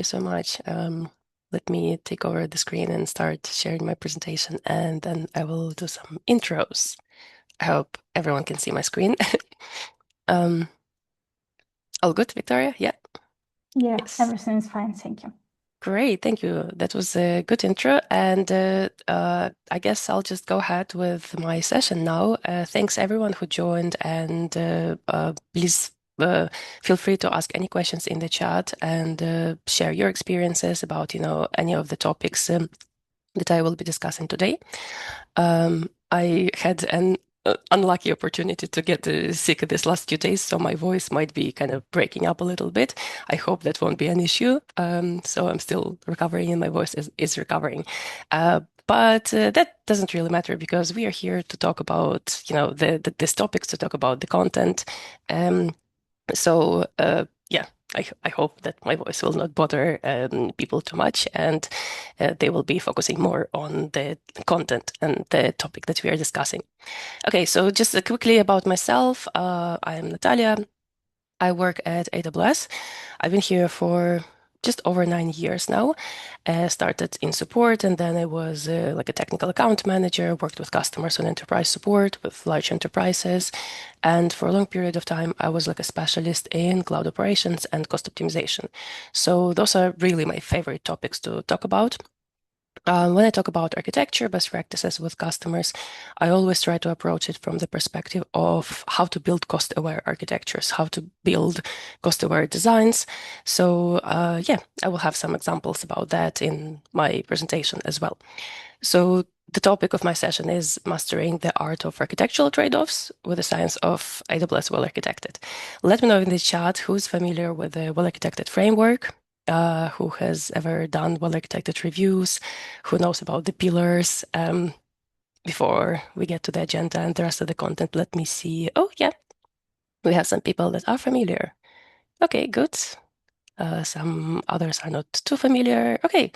you so much. Let me take over the screen and start sharing my presentation, and then I will do some intros. I hope everyone can see my screen. Um, all good, Victoria? Yeah. Yeah, Yes. everything's fine, thank you. Great, thank you. That was a good intro, and I guess I'll just go ahead with my session now. Thanks everyone who joined, and please feel free to ask any questions in the chat and share your experiences about, any of the topics that I will be discussing today. I had an unlucky opportunity to get sick this last few days, so my voice might be kind of breaking up a little bit. I hope that won't be an issue. So I'm still recovering, and my voice is recovering. But that doesn't really matter because we are here to talk about, these topics, to talk about the content. Um, so yeah, I hope that my voice will not bother people too much, and they will be focusing more on the content and the topic that we are discussing. Okay, so just quickly about myself. I am Natalia. I work at AWS. I've been here for just over 9 years now. Started in support, and then I was like a technical account manager, worked with customers on enterprise support with large enterprises. And for a long period of time, I was like a specialist in cloud operations and cost optimization. So those are really my favorite topics to talk about. When I talk about architecture best practices with customers, I always try to approach it from the perspective of how to build cost-aware architectures, how to build cost-aware designs. So yeah, I will have some examples about that in my presentation as well. So the topic of my session is mastering the art of architectural trade-offs with the science of AWS well-architected. Let me know in the chat who's familiar with the well-architected framework, who has ever done well-architected reviews, who knows about the pillars. Before we get to the agenda and the rest of the content, let me see. Oh, yeah, we have some people that are familiar. Okay, good. Some others are not too familiar. Okay,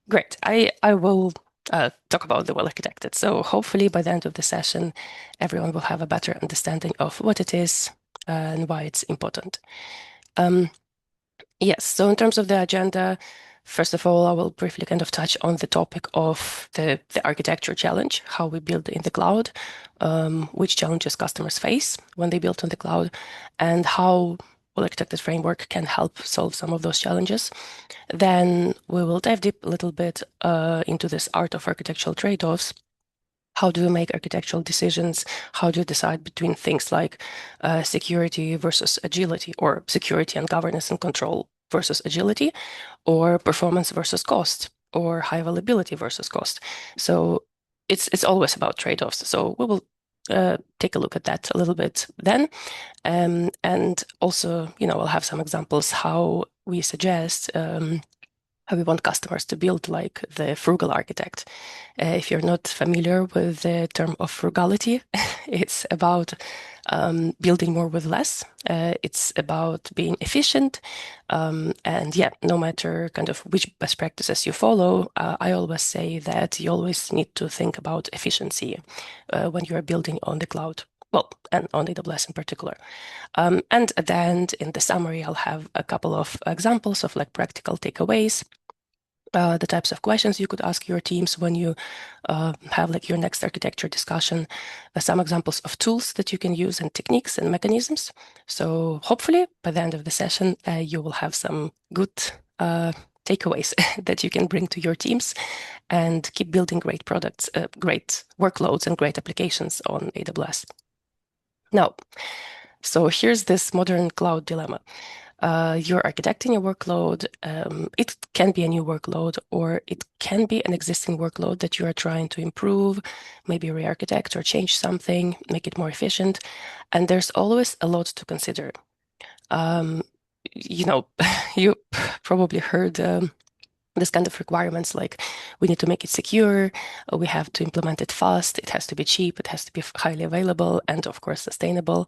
great. I will talk about the well-architected. So hopefully by the end of the session, everyone will have a better understanding of what it is and why it's important. Um, Yes. So in terms of the agenda, first of all, I will briefly kind of touch on the topic of the architecture challenge, how we build in the cloud, which challenges customers face when they build on the cloud, and how well-architected framework can help solve some of those challenges. Then we will dive deep a little bit into this art of architectural trade-offs. How do you make architectural decisions? How do you decide between things like security versus agility, or security and governance and control versus agility, or performance versus cost, or high availability versus cost? So it's always about trade-offs. So we will take a look at that a little bit then. And also, I'll have some examples how we suggest how we want customers to build like the frugal architect. If you're not familiar with the term of frugality, it's about building more with less. It's about being efficient. And yeah, no matter kind of which best practices you follow, I always say that you always need to think about efficiency when you are building on the cloud. Well, and on AWS in particular. And at the end, in the summary, I'll have a couple of examples of like practical takeaways, the types of questions you could ask your teams when you have like your next architecture discussion, some examples of tools that you can use and techniques and mechanisms. So hopefully by the end of the session, you will have some good takeaways that you can bring to your teams and keep building great products, great workloads and great applications on AWS. Now, so here's this modern cloud dilemma. You're architecting a workload. It can be a new workload, or it can be an existing workload that you are trying to improve, maybe re-architect or change something, make it more efficient. And there's always a lot to consider. Um, you know, you probably heard this kind of requirements like we need to make it secure, we have to implement it fast, it has to be cheap, it has to be highly available, and of course sustainable.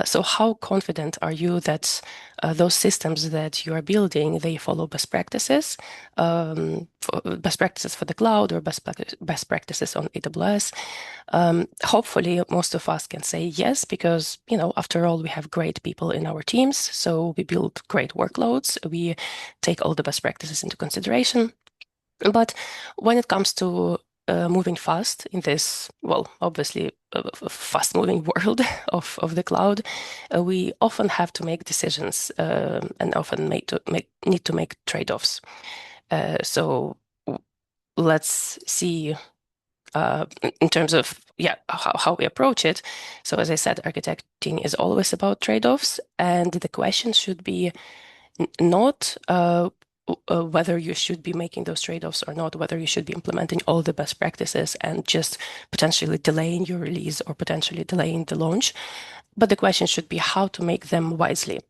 So how confident are you that those systems that you are building, they follow best practices for the cloud or best practices on AWS. Hopefully, most of us can say yes, because, after all, we have great people in our teams. So we build great workloads. We take all the best practices into consideration. But when it comes to moving fast in this, well, obviously, fast-moving world of the cloud, we often have to make decisions and often need to make trade-offs. So let's see in terms of how we approach it. So as I said, architecting is always about trade-offs, and the question should be not whether you should be making those trade-offs or not, whether you should be implementing all the best practices and just potentially delaying your release or potentially delaying the launch. But the question should be how to make them wisely.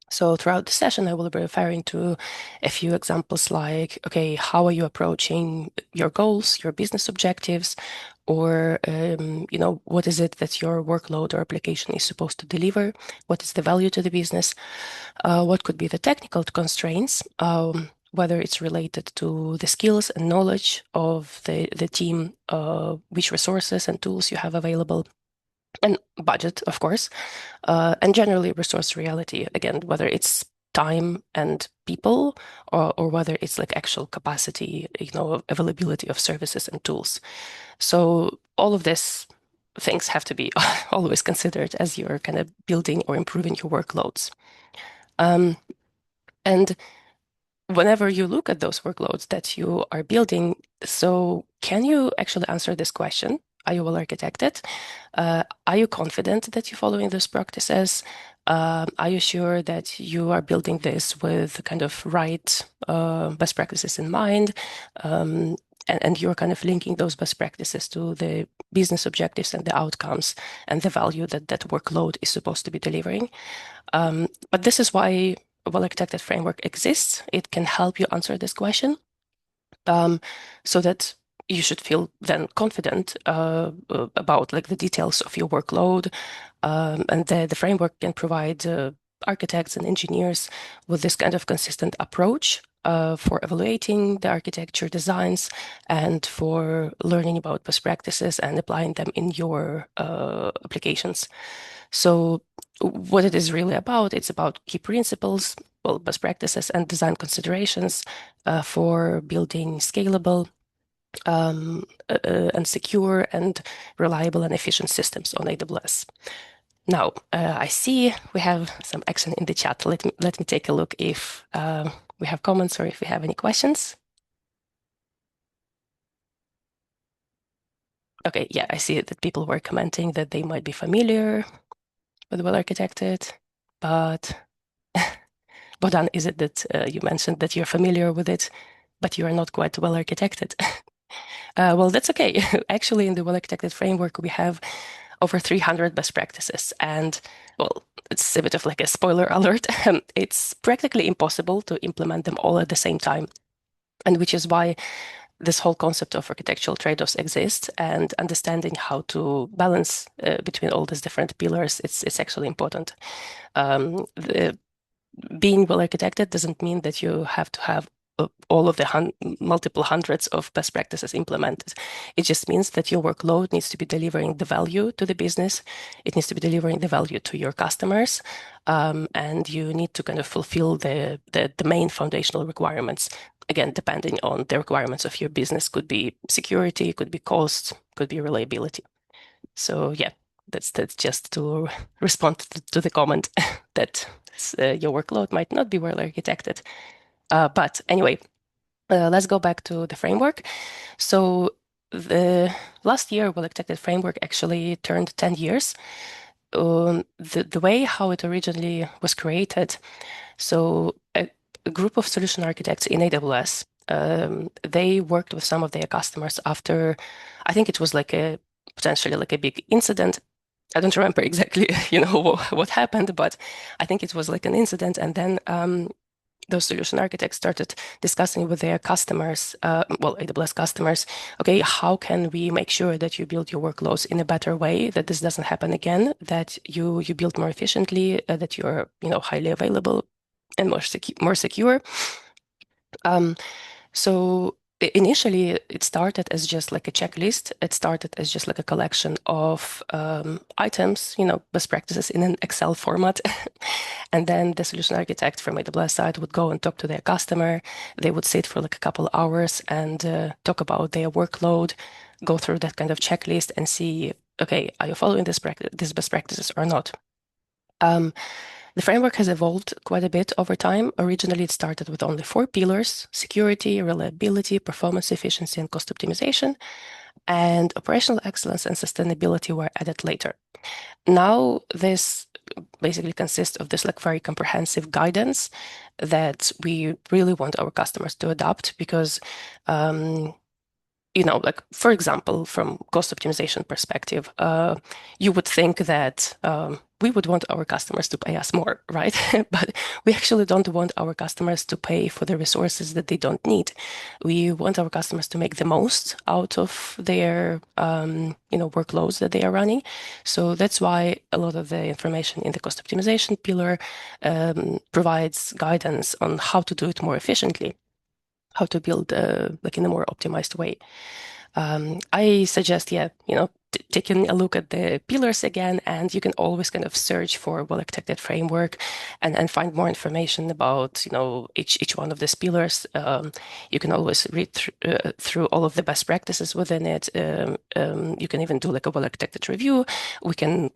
So throughout the session, I will be referring to a few examples like, okay, how are you approaching your goals, your business objectives, or, what is it that your workload or application is supposed to deliver? What is the value to the business? What could be the technical constraints, whether it's related to the skills and knowledge of the team, which resources and tools you have available, and budget, of course, and generally resource reality, again, whether it's time and people or whether it's like actual capacity, availability of services and tools. So all of this things have to be always considered as you're kind of building or improving your workloads. Um, and whenever you look at those workloads that you are building, so can you actually answer this question? Are you well architected? Are you confident that you're following those practices? Are you sure that you are building this with kind of right best practices in mind? And you're kind of linking those best practices to the business objectives and the outcomes and the value that that workload is supposed to be delivering. But this is why a well-architected framework exists. It can help you answer this question, so that you should feel then confident about like the details of your workload, and the framework can provide architects and engineers with this kind of consistent approach for evaluating the architecture designs and for learning about best practices and applying them in your applications. So what it is really about, it's about key principles, well, best practices and design considerations for building scalable and secure and reliable and efficient systems on AWS. Now, I see we have some action in the chat. Let me take a look if we have comments or if we have any questions. Okay, yeah, I see that people were commenting that they might be familiar with well architected, but Bodan, is it that you mentioned that you're familiar with it, but you are not quite well architected? Well, that's okay. Actually, in the well architected framework, we have over 300 best practices. And well, it's a bit of like a spoiler alert. It's practically impossible to implement them all at the same time. And which is why this whole concept of architectural trade-offs exists, and understanding how to balance between all these different pillars, it's actually important. Being well architected doesn't mean that you have to have all of the multiple hundreds of best practices implemented. It just means that your workload needs to be delivering the value to the business. It needs to be delivering the value to your customers. And you need to kind of fulfill the main foundational requirements. Again, depending on the requirements of your business, could be security, could be cost, could be reliability. So yeah, that's just to respond to the comment that your workload might not be well architected. But anyway, let's go back to the framework. So the last year, well architected framework actually turned 10 years. The way how it originally was created, so a group of solution architects in AWS, they worked with some of their customers after, I think it was like a potentially like a big incident. I don't remember exactly, what happened, but I think it was like an incident. And then those solution architects started discussing with their customers, well, AWS customers, okay, how can we make sure that you build your workloads in a better way, that this doesn't happen again, that you build more efficiently, that you're, highly available and more secure. Um, so initially, it started as just like a checklist. It started as just like a collection of items, best practices in an Excel format. And then the solution architect from AWS side would go and talk to their customer. They would sit for like a couple hours and talk about their workload, go through that kind of checklist and see, okay, are you following this best practices or not? Um, the framework has evolved quite a bit over time. Originally, it started with only four pillars: security, reliability, performance efficiency, and cost optimization. And operational excellence and sustainability were added later. Now, this basically consists of this like very comprehensive guidance that we really want our customers to adopt because like for example, from cost optimization perspective, you would think that we would want our customers to pay us more, right? But we actually don't want our customers to pay for the resources that they don't need. We want our customers to make the most out of their, workloads that they are running. So that's why a lot of the information in the cost optimization pillar provides guidance on how to do it more efficiently, how to build like in a more optimized way. I suggest, taking a look at the pillars again, and you can always kind of search for well-architected framework and find more information about, each one of these pillars. You can always read through all of the best practices within it. You can even do like a well-architected review. We can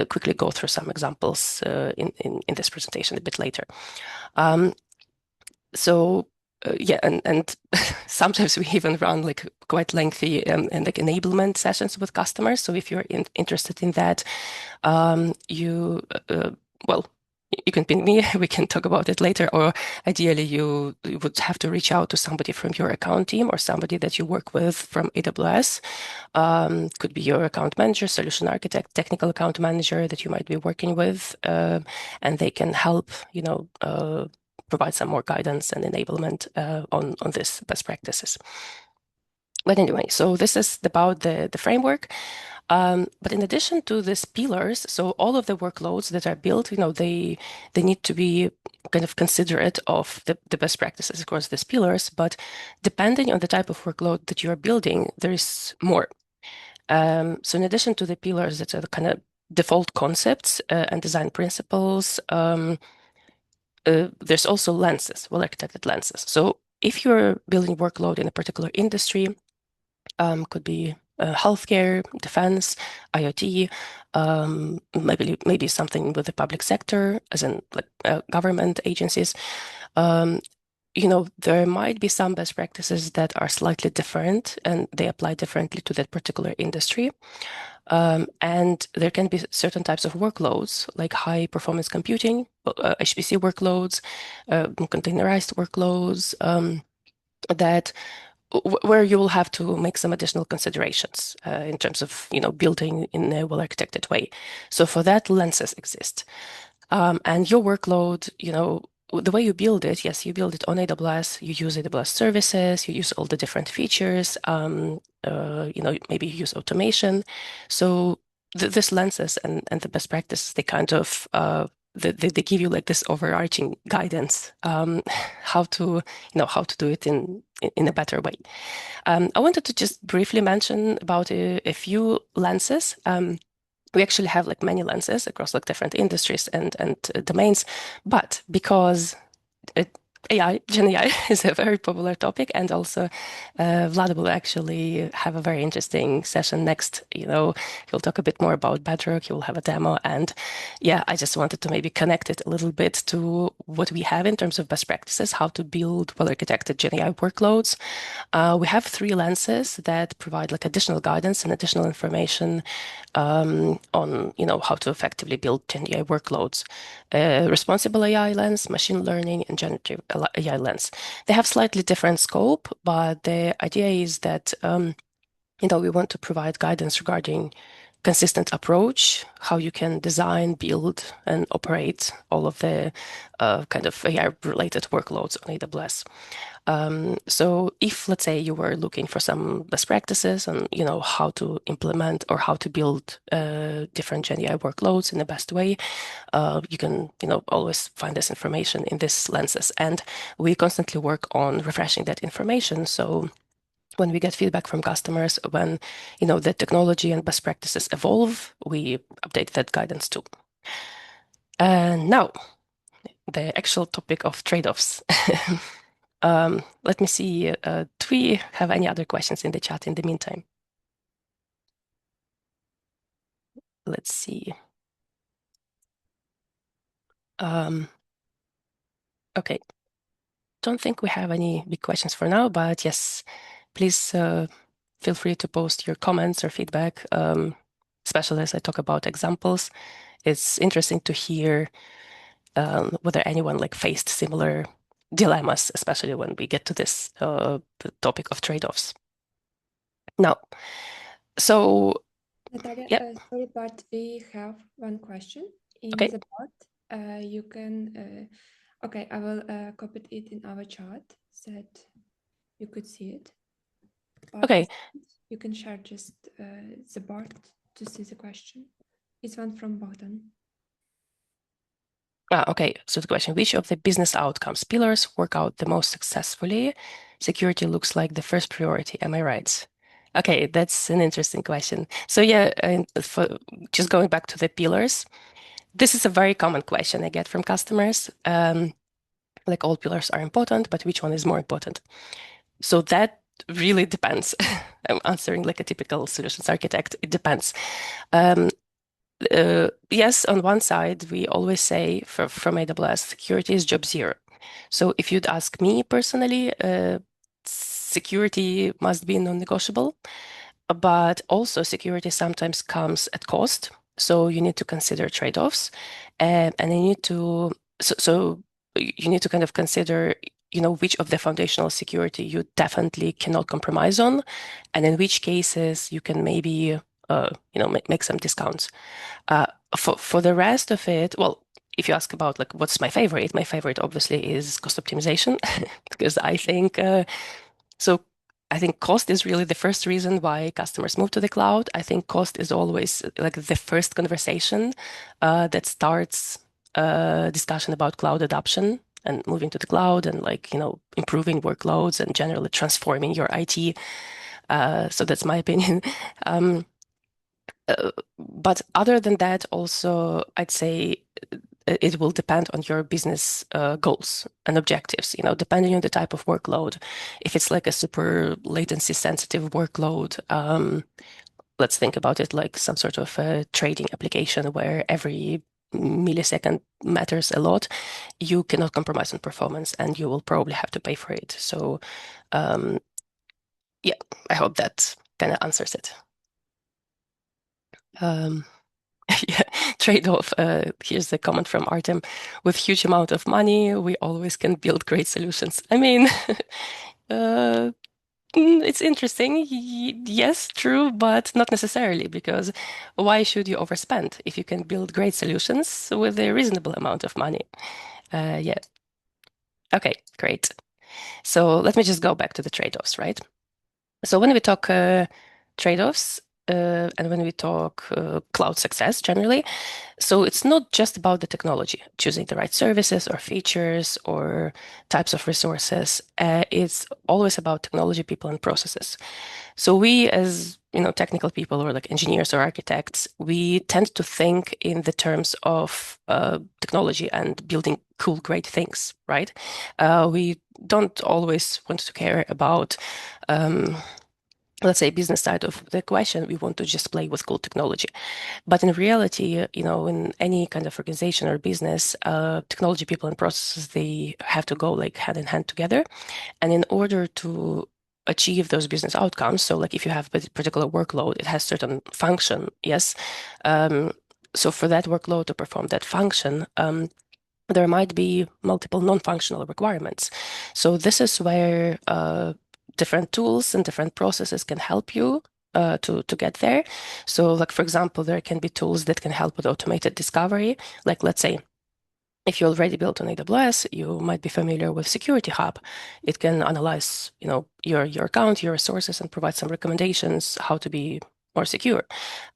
quickly go through some examples in this presentation a bit later. Um, so yeah, and sometimes we even run like quite lengthy and like enablement sessions with customers. So if you're interested in that, you well, you can ping me. We can talk about it later. Or ideally, you would have to reach out to somebody from your account team or somebody that you work with from AWS. Could be your account manager, solution architect, technical account manager that you might be working with, and they can help, provide some more guidance and enablement on this best practices. But anyway, so this is about the framework. But in addition to these pillars, so all of the workloads that are built, they need to be kind of considerate of the best practices across these pillars. But depending on the type of workload that you are building, there is more. So in addition to the pillars that are the kind of default concepts and design principles, there's also lenses, well-architected lenses. So if you're building workload in a particular industry, could be healthcare, defense, IoT, maybe something with the public sector, as in like government agencies. Um, there might be some best practices that are slightly different and they apply differently to that particular industry. And there can be certain types of workloads, like high performance computing, HPC workloads, containerized workloads, that where you will have to make some additional considerations in terms of, building in a well-architected way. So for that, lenses exist. And your workload, the way you build it, yes, you build it on AWS, you use AWS services, you use all the different features, maybe you use automation. So this lenses and the best practices, they kind of, they give you like this overarching guidance, how to, how to do it in a better way. I wanted to just briefly mention about a few lenses. We actually have like many lenses across like different industries and domains, but because it, Gen AI is a very popular topic, and also Vlad will actually have a very interesting session next. He'll talk a bit more about Bedrock. He will have a demo, and yeah, I just wanted to maybe connect it a little bit to what we have in terms of best practices, how to build well-architected Gen AI workloads. We have three lenses that provide like additional guidance and additional information on how to effectively build Gen AI workloads. Responsible AI lens, machine learning, and generative AI lens. They have slightly different scope, but the idea is that we want to provide guidance regarding consistent approach, how you can design, build, and operate all of the kind of AI-related workloads on AWS. So if, let's say, you were looking for some best practices on, how to implement or how to build different Gen AI workloads in the best way, you can, always find this information in these lenses. And we constantly work on refreshing that information. So when we get feedback from customers, when, the technology and best practices evolve, we update that guidance too. And now, the actual topic of trade-offs. Let me see. Do we have any other questions in the chat in the meantime? Let's see. Okay. Don't think we have any big questions for now, but yes, please feel free to post your comments or feedback, especially as I talk about examples. It's interesting to hear whether anyone faced similar dilemmas, especially when we get to this the topic of trade-offs. Now, so Natalia, yeah, sorry, but we have one question in okay, the bot. You can, okay, I will copy it in our chat so that you could see it. But okay. you can share just the bot to see the question. It's one from Bogdan. Okay, so the question, which of the business outcomes pillars work out the most successfully? Security looks like the first priority, am I right? Okay, that's an interesting question. So yeah, and for just going back to the pillars, this is a very common question I get from customers. Like all pillars are important, but which one is more important? So that really depends. I'm answering like a typical solutions architect. It depends. Yes, on one side, we always say from AWS, security is job zero. So if you'd ask me personally, security must be non-negotiable, but also security sometimes comes at cost. So you need to consider trade-offs, and you need to so you need to kind of consider, which of the foundational security you definitely cannot compromise on, and in which cases you can maybe make some discounts. Uh, for the rest of it, well, if you ask about like what's my favorite obviously is cost optimization because I think so. I think cost is really the first reason why customers move to the cloud. I think cost is always like the first conversation that starts discussion about cloud adoption and moving to the cloud and improving workloads and generally transforming your IT. So that's my opinion. But other than that, also, I'd say it will depend on your business goals and objectives, depending on the type of workload. If it's like a super latency sensitive workload, let's think about it like some sort of a trading application where every millisecond matters a lot. You cannot compromise on performance and you will probably have to pay for it. So, yeah, I hope that kind of answers it. Um, Yeah, trade-off. Here's a comment from Artem. With huge amount of money, we always can build great solutions. I mean, uh, it's interesting. Yes, true, but not necessarily, because why should you overspend if you can build great solutions with a reasonable amount of money? Yeah. Okay, great. So let me just go back to the trade-offs, right? So when we talk trade-offs, and when we talk cloud success generally, so it's not just about the technology, choosing the right services or features or types of resources. It's always about technology, people, and processes. So we, as technical people or like engineers or architects, we tend to think in the terms of technology and building cool, great things, right? We don't always want to care about let's say business side of the question. We want to just play with cool technology. But in reality, in any kind of organization or business, technology, people, and processes, they have to go like hand in hand together. And in order to achieve those business outcomes, so like if you have a particular workload, it has certain function, yes. So for that workload to perform that function, there might be multiple non-functional requirements. So this is where different tools and different processes can help you to get there. So, like for example, there can be tools that can help with automated discovery. Like let's say if you already built on AWS, you might be familiar with Security Hub. It can analyze, your account, your resources, and provide some recommendations how to be more secure.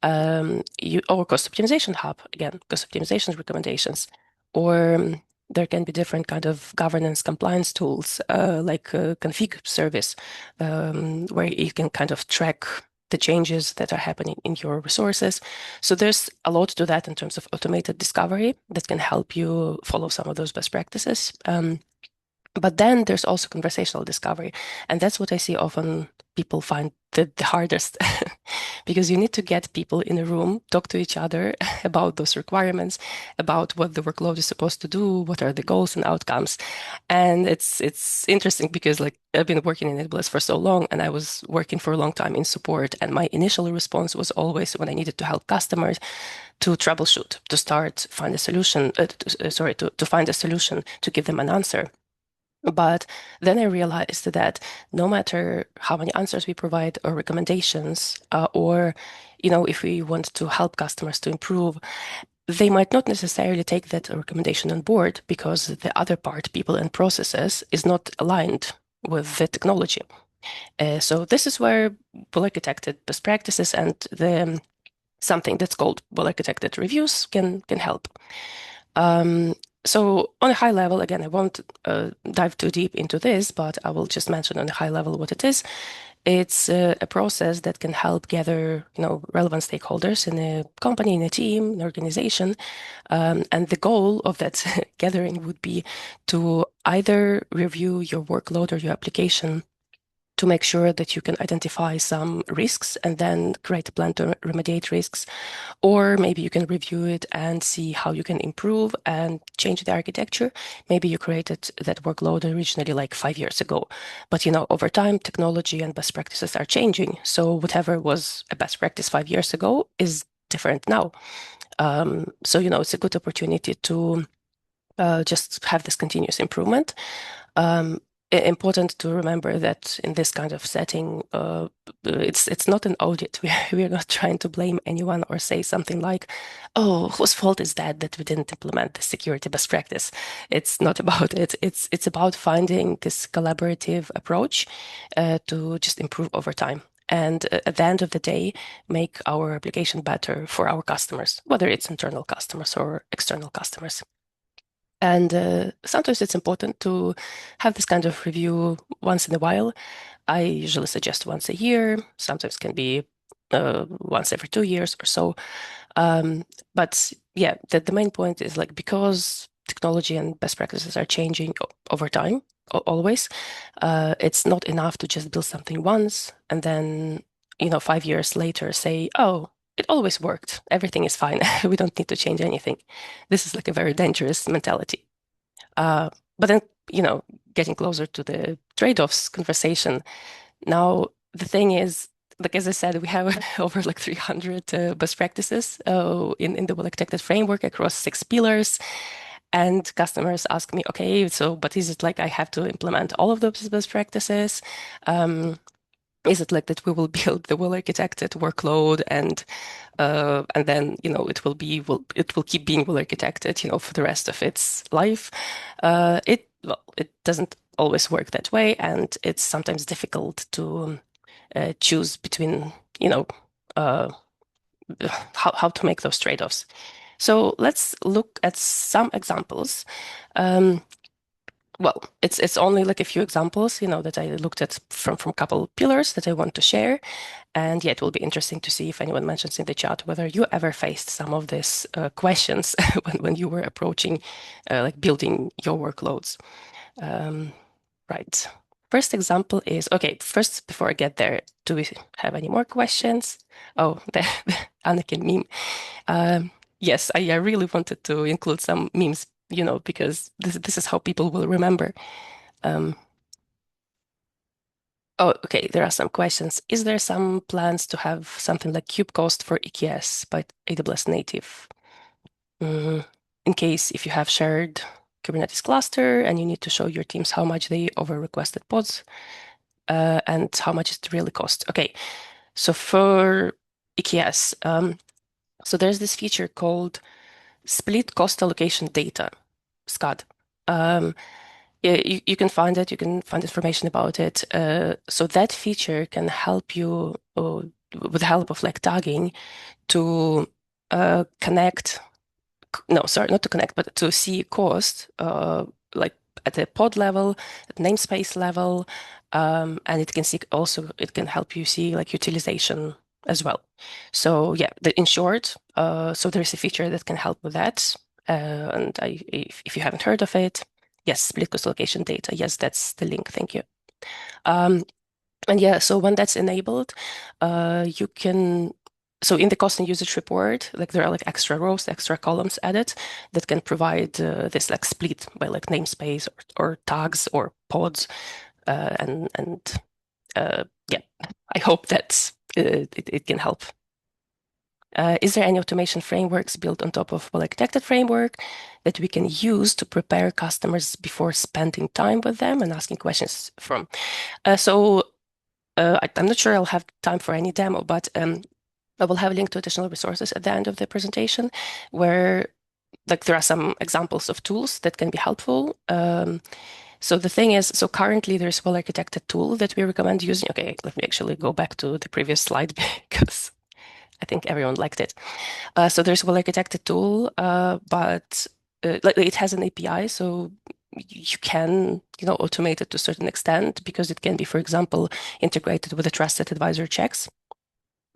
Or Cost Optimization Hub, again, cost optimization recommendations. Or there can be different kind of governance compliance tools, like config service, where you can kind of track the changes that are happening in your resources. So there's a lot to that in terms of automated discovery that can help you follow some of those best practices. But then there's also conversational discovery. And that's what I see often people find the hardest because you need to get people in a room, talk to each other about those requirements, about what the workload is supposed to do, what are the goals and outcomes. And it's interesting because like I've been working in AWS for so long and I was working for a long time in support. And my initial response was always when I needed to help customers to troubleshoot, to start find a solution, to find a solution, to give them an answer. But then I realized that no matter how many answers we provide or recommendations, or if we want to help customers to improve, they might not necessarily take that recommendation on board because the other part, people and processes, is not aligned with the technology. So this is where well-architected best practices and something that's called well-architected reviews can help. So on a high level, again, I won't dive too deep into this, but I will just mention on a high level what it is. It's a process that can help gather, relevant stakeholders in a company, in a team, an organization. And the goal of that gathering would be to either review your workload or your application to make sure that you can identify some risks and then create a plan to remediate risks. Or maybe you can review it and see how you can improve and change the architecture. Maybe you created that workload originally like 5 years ago, but over time, technology and best practices are changing. So whatever was a best practice 5 years ago is different now. So it's a good opportunity to just have this continuous improvement. Um, Important to remember that in this kind of setting, it's not an audit. We are not trying to blame anyone or say something like, "Oh, whose fault is that we didn't implement the security best practice?" It's not about it. It's about finding this collaborative approach to just improve over time. And at the end of the day, make our application better for our customers, whether it's internal customers or external customers. And sometimes it's important to have this kind of review once in a while. I usually suggest once a year, sometimes can be once every 2 years or so. But yeah, the main point is like because technology and best practices are changing over time, always, it's not enough to just build something once and then, 5 years later say, oh, it always worked. Everything is fine. We don't need to change anything. This is like a very dangerous mentality. But then, getting closer to the trade-offs conversation. Now, the thing is, like as I said, we have over like 300 best practices in the well-architected framework across 6 pillars. And customers ask me, okay, so, but is it like I have to implement all of those best practices? Is it like that we will build the well-architected workload and then it will keep being well-architected for the rest of its life? It doesn't always work that way, and it's sometimes difficult to choose between uh, how to make those trade-offs. So let's look at some examples. Well, it's only like a few examples, that I looked at from a couple pillars that I want to share. And yeah, it will be interesting to see if anyone mentions in the chat whether you ever faced some of these questions when you were approaching like building your workloads. Right. First example is, okay, first, before I get there, do we have any more questions? Oh, the Anakin meme. Yes, I really wanted to include some memes, because this is how people will remember. Oh, okay, there are some questions. Is there some plans to have something like kubectl for EKS by AWS native? In case if you have shared Kubernetes cluster and you need to show your teams how much they over requested pods and how much it really cost. Okay, So for EKS, so there's this feature called Split Cost Allocation Data, SCAD. Yeah, you can find it. You can find information about it. So that feature can help you, with the help of like tagging, to connect. No, sorry, not to connect, but to see cost, like at the pod level, at namespace level, and it can see also it can help you see like utilization as well. So yeah, in short, so there's a feature that can help with that. And if you haven't heard of it, yes, split cost location data. Yes, that's the link. Thank you. Um, and yeah, so when that's enabled, you can, so in the cost and usage report, like there are like extra rows, extra columns added that can provide this like split by like namespace or tags or pods. And yeah, I hope that it can help. Is there any automation frameworks built on top of well-architected framework that we can use to prepare customers before spending time with them and asking questions from? I'm not sure I'll have time for any demo, but I will have a link to additional resources at the end of the presentation where like there are some examples of tools that can be helpful. So the thing is, so currently there's a well-architected tool that we recommend using. Okay, let me actually go back to the previous slide because I think everyone liked it. So there's a well-architected tool, but like it has an API, so you can, automate it to a certain extent because it can be, for example, integrated with the trusted advisor checks.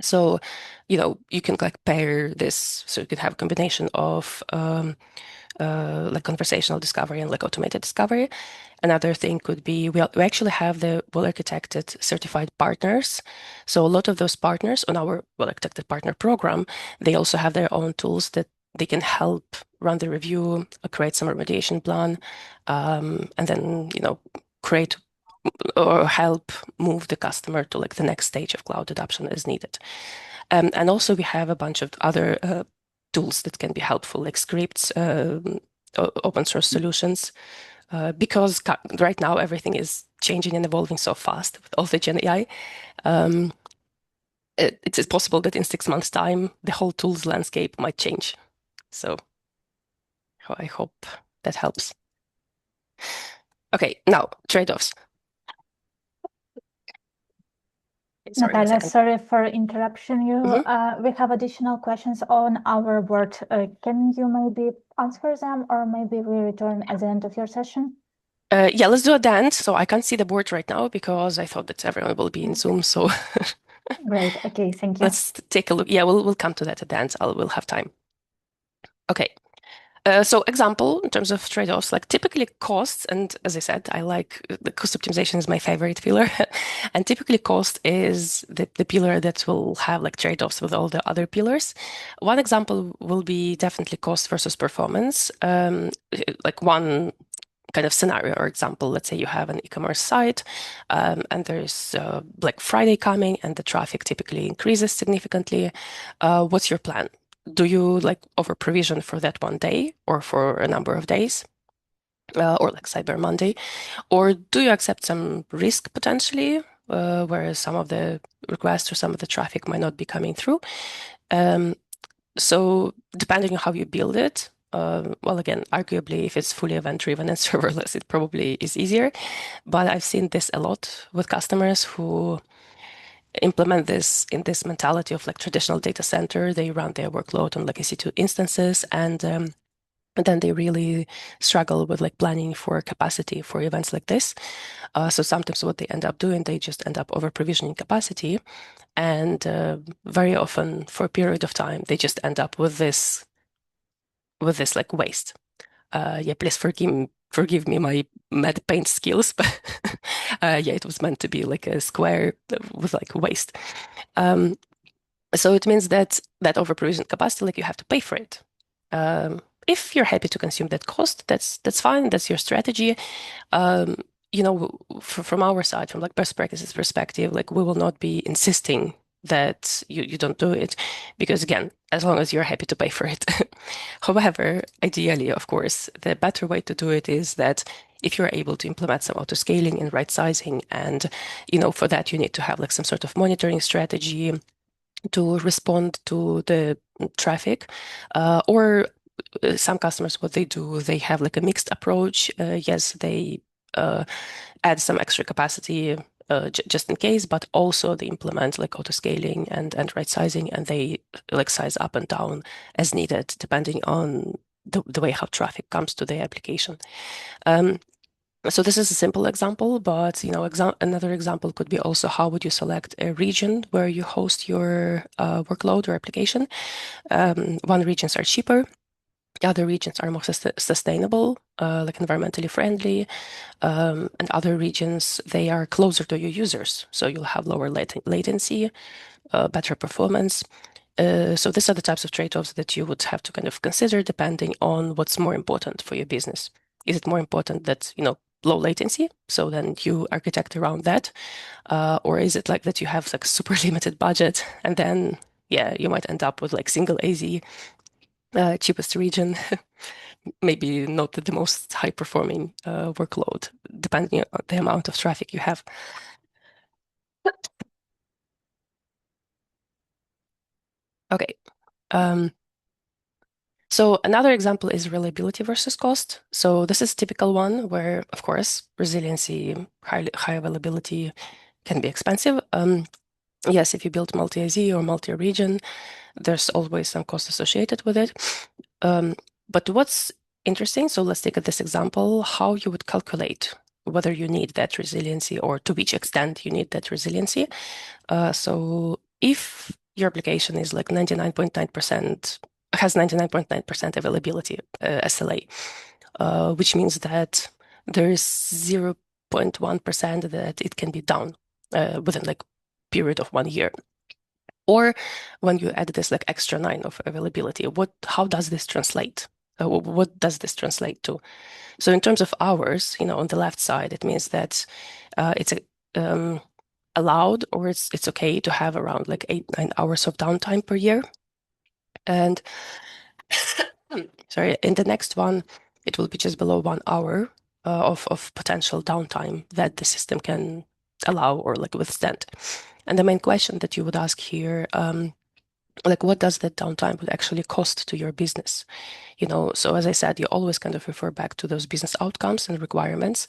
So, you can like pair this, so you can have a combination of like conversational discovery and like automated discovery. Another thing could be we actually have the well-architected certified partners. So a lot of those partners on our well-architected partner program, they also have their own tools that they can help run the review, create some remediation plan, and then, create or help move the customer to like the next stage of cloud adoption as needed. And also we have a bunch of other tools that can be helpful, like scripts, open source solutions, because right now everything is changing and evolving so fast with all the Gen AI. Um, it's possible that in 6 months' time, the whole tools landscape might change. So I hope that helps. Okay, now trade-offs. Sorry, one Natalia, second. sorry for interruption you. We have additional questions on our board. Can you maybe answer them or maybe we return at the end of your session? Yeah, let's do a dance. So I can't see the board right now because I thought that everyone will be in Zoom. So Great. Okay, thank you. let's take a look. Yeah, we'll come to that at the end. We'll have time. Okay. So example, in terms of trade-offs, like typically costs, and as I said, I like the cost optimization is my favorite pillar. And typically cost is the pillar that will have like trade-offs with all the other pillars. One example will be definitely cost versus performance. Like one kind of scenario or example, let's say you have an e-commerce site and there's Black Friday coming and the traffic typically increases significantly. What's your plan? Do you like over provision for that one day or for a number of days? Or like Cyber Monday, or do you accept some risk potentially, whereas some of the requests or some of the traffic might not be coming through? So depending on how you build it, well, again, arguably, if it's fully event-driven and serverless, it probably is easier. But I've seen this a lot with customers who implement this in this mentality of like traditional data center. They run their workload on like EC2 instances, and then they really struggle with like planning for capacity for events like this. So sometimes what they end up doing, they just end up over provisioning capacity, and very often for a period of time, they just end up with this like waste. Yeah, please forgive me my mad paint skills, but yeah, it was meant to be like a square with like waste. So it means that over provision capacity, like you have to pay for it. If you're happy to consume that cost, that's fine. That's your strategy. Um, from our side, from like best practices perspective, like we will not be insisting that you don't do it because again, as long as you're happy to pay for it. However, ideally, of course, the better way to do it is that if you're able to implement some auto scaling and right sizing, and for that you need to have like some sort of monitoring strategy to respond to the traffic, or some customers, what they do, they have like a mixed approach. Yes, they add some extra capacity just in case, but also they implement like auto scaling and right sizing, and they like size up and down as needed depending on the way how traffic comes to the application. So this is a simple example, but another example could be also how would you select a region where you host your workload or application. One regions are cheaper, other regions are more sustainable, like environmentally friendly, and other regions they are closer to your users, so you'll have lower latency, better performance. So these are the types of trade-offs that you would have to kind of consider depending on what's more important for your business. Is it more important that, low latency, so then you architect around that? Or is it like that you have like super limited budget, and then, yeah, you might end up with like single AZ, cheapest region, maybe not the most high performing workload, depending on the amount of traffic you have. Okay. So another example is reliability versus cost. So this is a typical one where, of course, resiliency, high availability can be expensive. Yes, if you build multi-AZ or multi-region, there's always some cost associated with it. But what's interesting, so let's take this example, how you would calculate whether you need that resiliency or to which extent you need that resiliency. So if your application is like 99.9%, has 99.9% availability, SLA, which means that there is 0.1% that it can be down within like period of 1 year. Or when you add this like extra 9 of availability, how does this translate? What does this translate to? So in terms of hours, on the left side, it means that it's allowed, or it's okay to have around like 8-9 hours of downtime per year. And sorry, in the next one, it will be just below 1 hour of potential downtime that the system can allow or like withstand. And the main question that you would ask here, like what does that downtime would actually cost to your business? So as I said, you always kind of refer back to those business outcomes and requirements.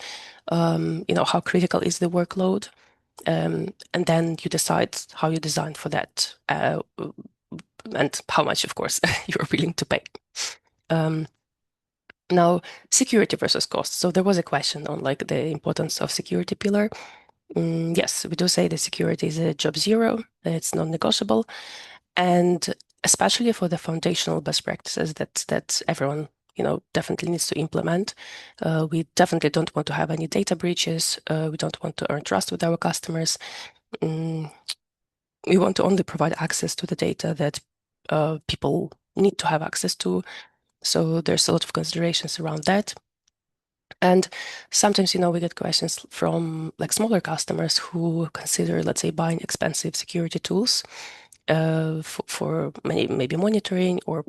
How critical is the workload? And then you decide how you design for that, and how much, of course, you're willing to pay. Now, security versus cost. So there was a question on like the importance of security pillar. Yes, we do say that security is a job zero. It's non-negotiable, and especially for the foundational best practices that everyone definitely needs to implement. We definitely don't want to have any data breaches. We don't want to earn trust with our customers. We want to only provide access to the data that people need to have access to. So there's a lot of considerations around that. And sometimes, we get questions from like smaller customers who consider, let's say, buying expensive security tools for maybe monitoring or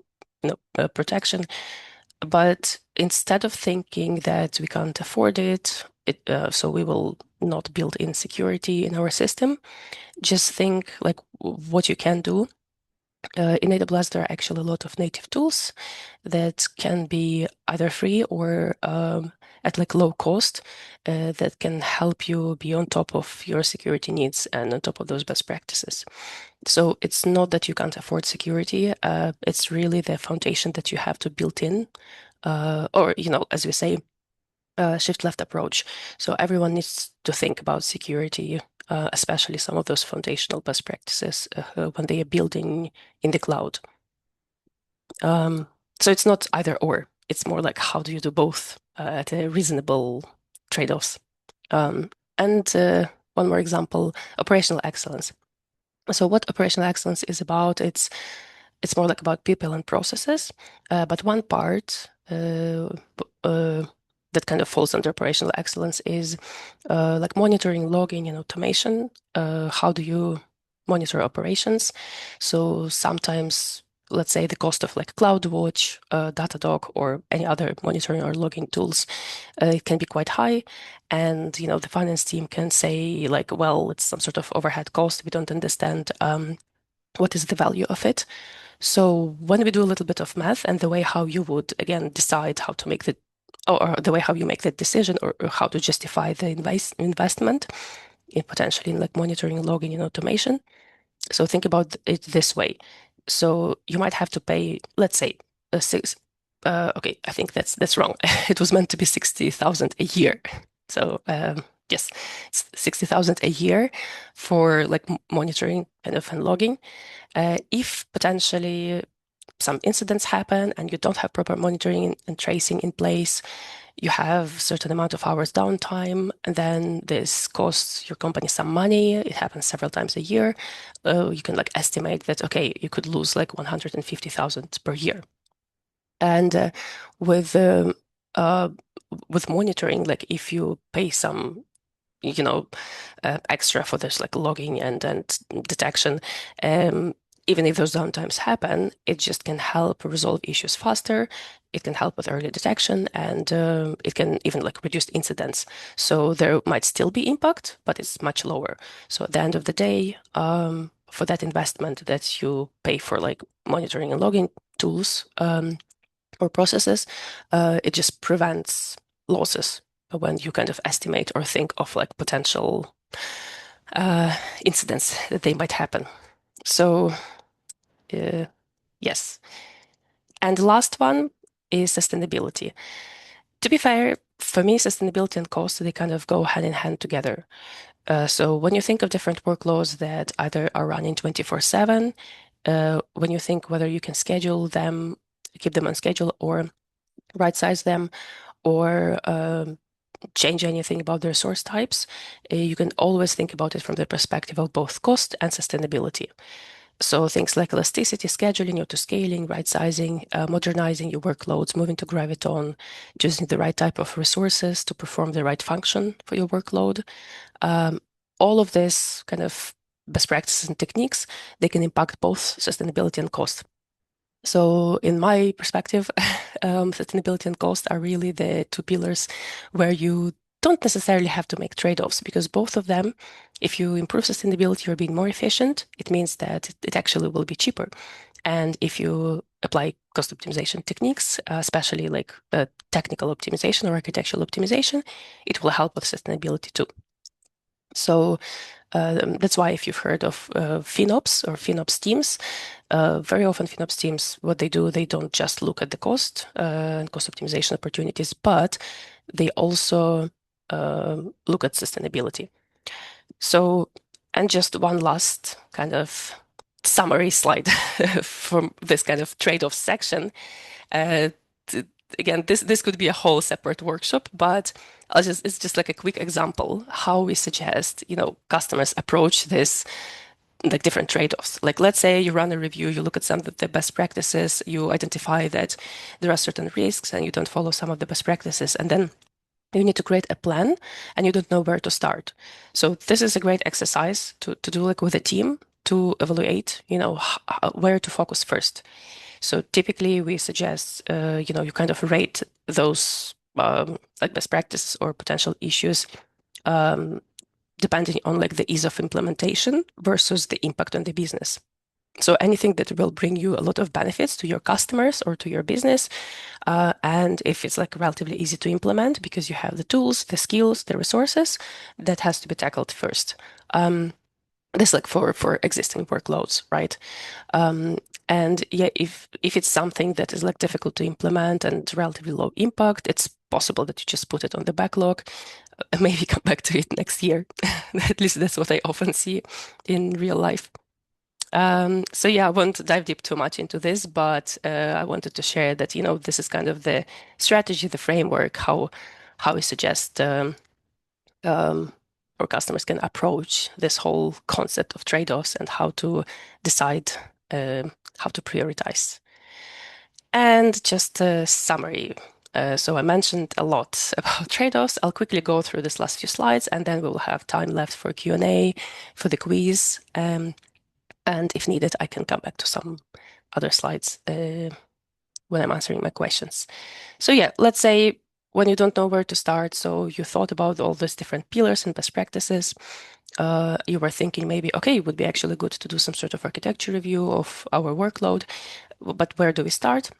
protection. But instead of thinking that we can't afford it, so we will not build in security in our system, just think like what you can do. In AWS, there are actually a lot of native tools that can be either free or at like low cost, that can help you be on top of your security needs and on top of those best practices. So it's not that you can't afford security. It's really the foundation that you have to build in, or, as we say, shift left approach. So everyone needs to think about security, especially some of those foundational best practices when they are building in the cloud. So it's not either or. It's more like how do you do both at a reasonable trade-offs. And one more example, operational excellence. So what operational excellence is about, it's more like about people and processes. But one part that kind of falls under operational excellence is like monitoring, logging, and automation. How do you monitor operations? So sometimes let's say the cost of like CloudWatch, Datadog, or any other monitoring or logging tools, it can be quite high. And, the finance team can say like, well, it's some sort of overhead cost. We don't understand what is the value of it. So when we do a little bit of math and the way how you would, again, decide how to make or the way how you make the decision or how to justify the investment in potentially in like monitoring, logging, and automation. So think about it this way. So you might have to pay, let's say, a six. Okay, I think that's wrong. It was meant to be 60,000 a year. So yes, it's 60,000 a year for like monitoring kind of and logging. If potentially some incidents happen and you don't have proper monitoring and tracing in place, you have a certain amount of hours downtime, and then this costs your company some money. It happens several times a year. You can like estimate that, okay, you could lose like 150,000 per year. And with um, uh, with monitoring, like if you pay some you know, extra for this like logging and detection. Um, Even if those downtimes happen, it just can help resolve issues faster. It can help with early detection, and it can even like reduce incidents. So there might still be impact, but it's much lower. So at the end of the day, for that investment that you pay for like monitoring and logging tools or processes, it just prevents losses when you kind of estimate or think of like potential incidents that they might happen. So, yes. And the last one is sustainability. To be fair, for me, sustainability and cost, they kind of go hand in hand together. So when you think of different workloads that either are running 24/7, when you think whether you can schedule them, keep them on schedule, or right size them, or change anything about the resource types, you can always think about it from the perspective of both cost and sustainability. So things like elasticity, scheduling, auto-scaling, right-sizing, modernizing your workloads, moving to Graviton, choosing the right type of resources to perform the right function for your workload. Um, all of this kind of best practices and techniques, they can impact both sustainability and cost. So in my perspective, sustainability and cost are really the two pillars where you don't necessarily have to make trade-offs, because both of them, if you improve sustainability, you're being more efficient. It means that it actually will be cheaper. And if you apply cost optimization techniques, especially like technical optimization or architectural optimization, it will help with sustainability too. So that's why if you've heard of FinOps or FinOps teams, very often FinOps teams, what they do, they don't just look at the cost and cost optimization opportunities, but they also look at sustainability. So, and just one last kind of summary slide from this kind of trade-off section. Uh, Again, this could be a whole separate workshop, but it's just like a quick example how we suggest, customers approach this like different trade-offs. Like let's say you run a review, you look at some of the best practices, you identify that there are certain risks and you don't follow some of the best practices, and then you need to create a plan and you don't know where to start. So this is a great exercise to do like with a team to evaluate, where to focus first. So typically we suggest, you kind of rate those like best practices or potential issues um, depending on like the ease of implementation versus the impact on the business. So anything that will bring you a lot of benefits to your customers or to your business, and if it's like relatively easy to implement because you have the tools, the skills, the resources, that has to be tackled first. This like for existing workloads, right? And yeah, if it's something that is like difficult to implement and relatively low impact, it's possible that you just put it on the backlog, maybe come back to it next year. At least that's what I often see in real life. So yeah, I won't dive deep too much into this, but I wanted to share that, this is kind of the strategy, the framework, how we suggest um, our customers can approach this whole concept of trade-offs and how to decide how to prioritize. And just a summary. So I mentioned a lot about trade-offs. I'll quickly go through this last few slides, and then we will have time left for Q&A, for the quiz. And if needed, I can come back to some other slides when I'm answering my questions. So yeah, let's say when you don't know where to start, so you thought about all these different pillars and best practices. You were thinking maybe, okay, it would be actually good to do some sort of architecture review of our workload, but where do we start?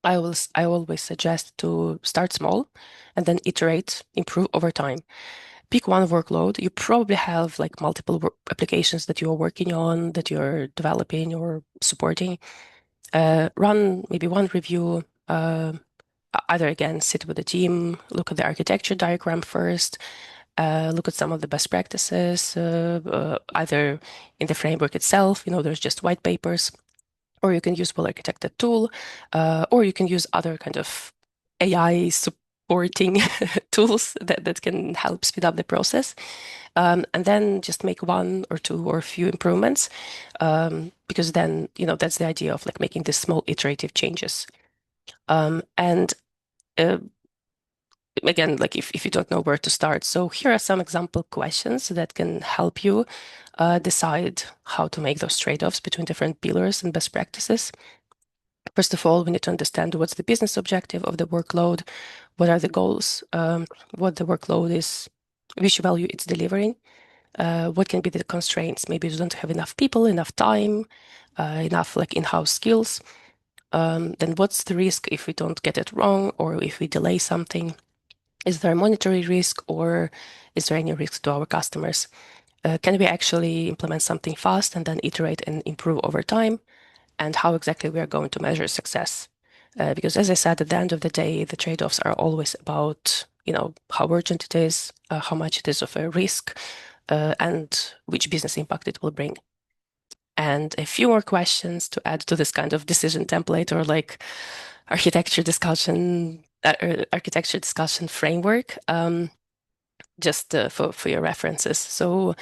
I always suggest to start small and then iterate, improve over time. Pick one workload. You probably have like multiple applications that you're working on, that you're developing or supporting. Run maybe one review. Either again, sit with the team, look at the architecture diagram first, look at some of the best practices, either in the framework itself, there's just white papers, or you can use well-architected tool, or you can use other kind of AI supporting tools that can help speed up the process. And then just make one or two or a few improvements, because then, that's the idea of like making these small iterative changes. And again, like if you don't know where to start. So here are some example questions that can help you decide how to make those trade-offs between different pillars and best practices. First of all, we need to understand what's the business objective of the workload, what are the goals, what the workload is, which value it's delivering, what can be the constraints. Maybe you don't have enough people, enough time, enough like in-house skills. Then what's the risk if we don't get it wrong or if we delay something? Is there a monetary risk or is there any risk to our customers? Can we actually implement something fast and then iterate and improve over time? And how exactly we are going to measure success? Because as I said, at the end of the day, the trade-offs are always about, how urgent it is, how much it is of a risk, and which business impact it will bring. And a few more questions to add to this kind of decision template or like architecture discussion framework, just for your references. So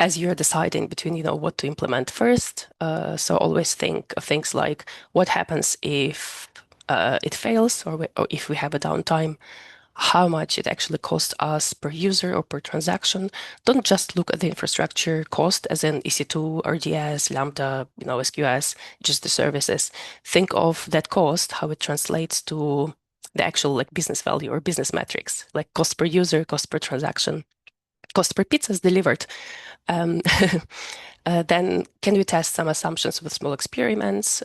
as you're deciding between, what to implement first, so always think of things like what happens if it fails or if we have a downtime, how much it actually costs us per user or per transaction. Don't just look at the infrastructure cost as in EC2, RDS, Lambda, SQS, just the services. Think of that cost, how it translates to the actual like business value or business metrics, like cost per user, cost per transaction, cost per pizzas delivered. Um, then can we test some assumptions with small experiments?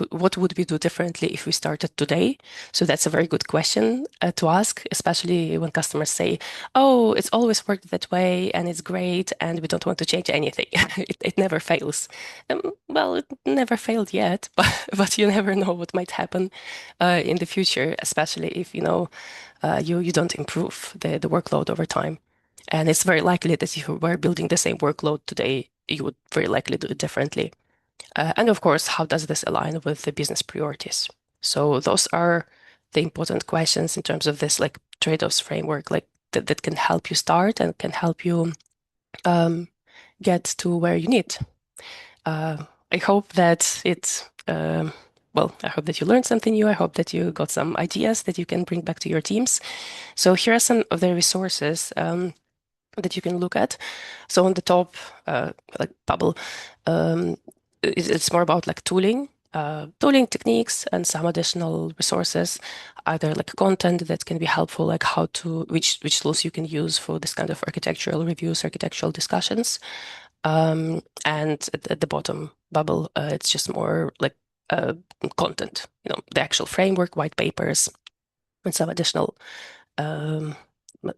What would we do differently if we started today? So that's a very good question to ask, especially when customers say, "Oh, it's always worked that way and it's great, and we don't want to change anything." It never fails. Well, it never failed yet, but you never know what might happen in the future, especially if you don't improve the workload over time. And it's very likely that if you were building the same workload today, you would very likely do it differently. And of course, how does this align with the business priorities? So those are the important questions in terms of this like trade-offs framework, like that can help you start and can help you get to where you need. I hope that I hope that you learned something new. I hope that you got some ideas that you can bring back to your teams. So here are some of the resources that you can look at. So on the top, like bubble, it's more about like tooling techniques and some additional resources, either like content that can be helpful, like which tools you can use for this kind of architectural reviews, architectural discussions. And at the bottom bubble, it's just more like content, the actual framework, white papers, and some additional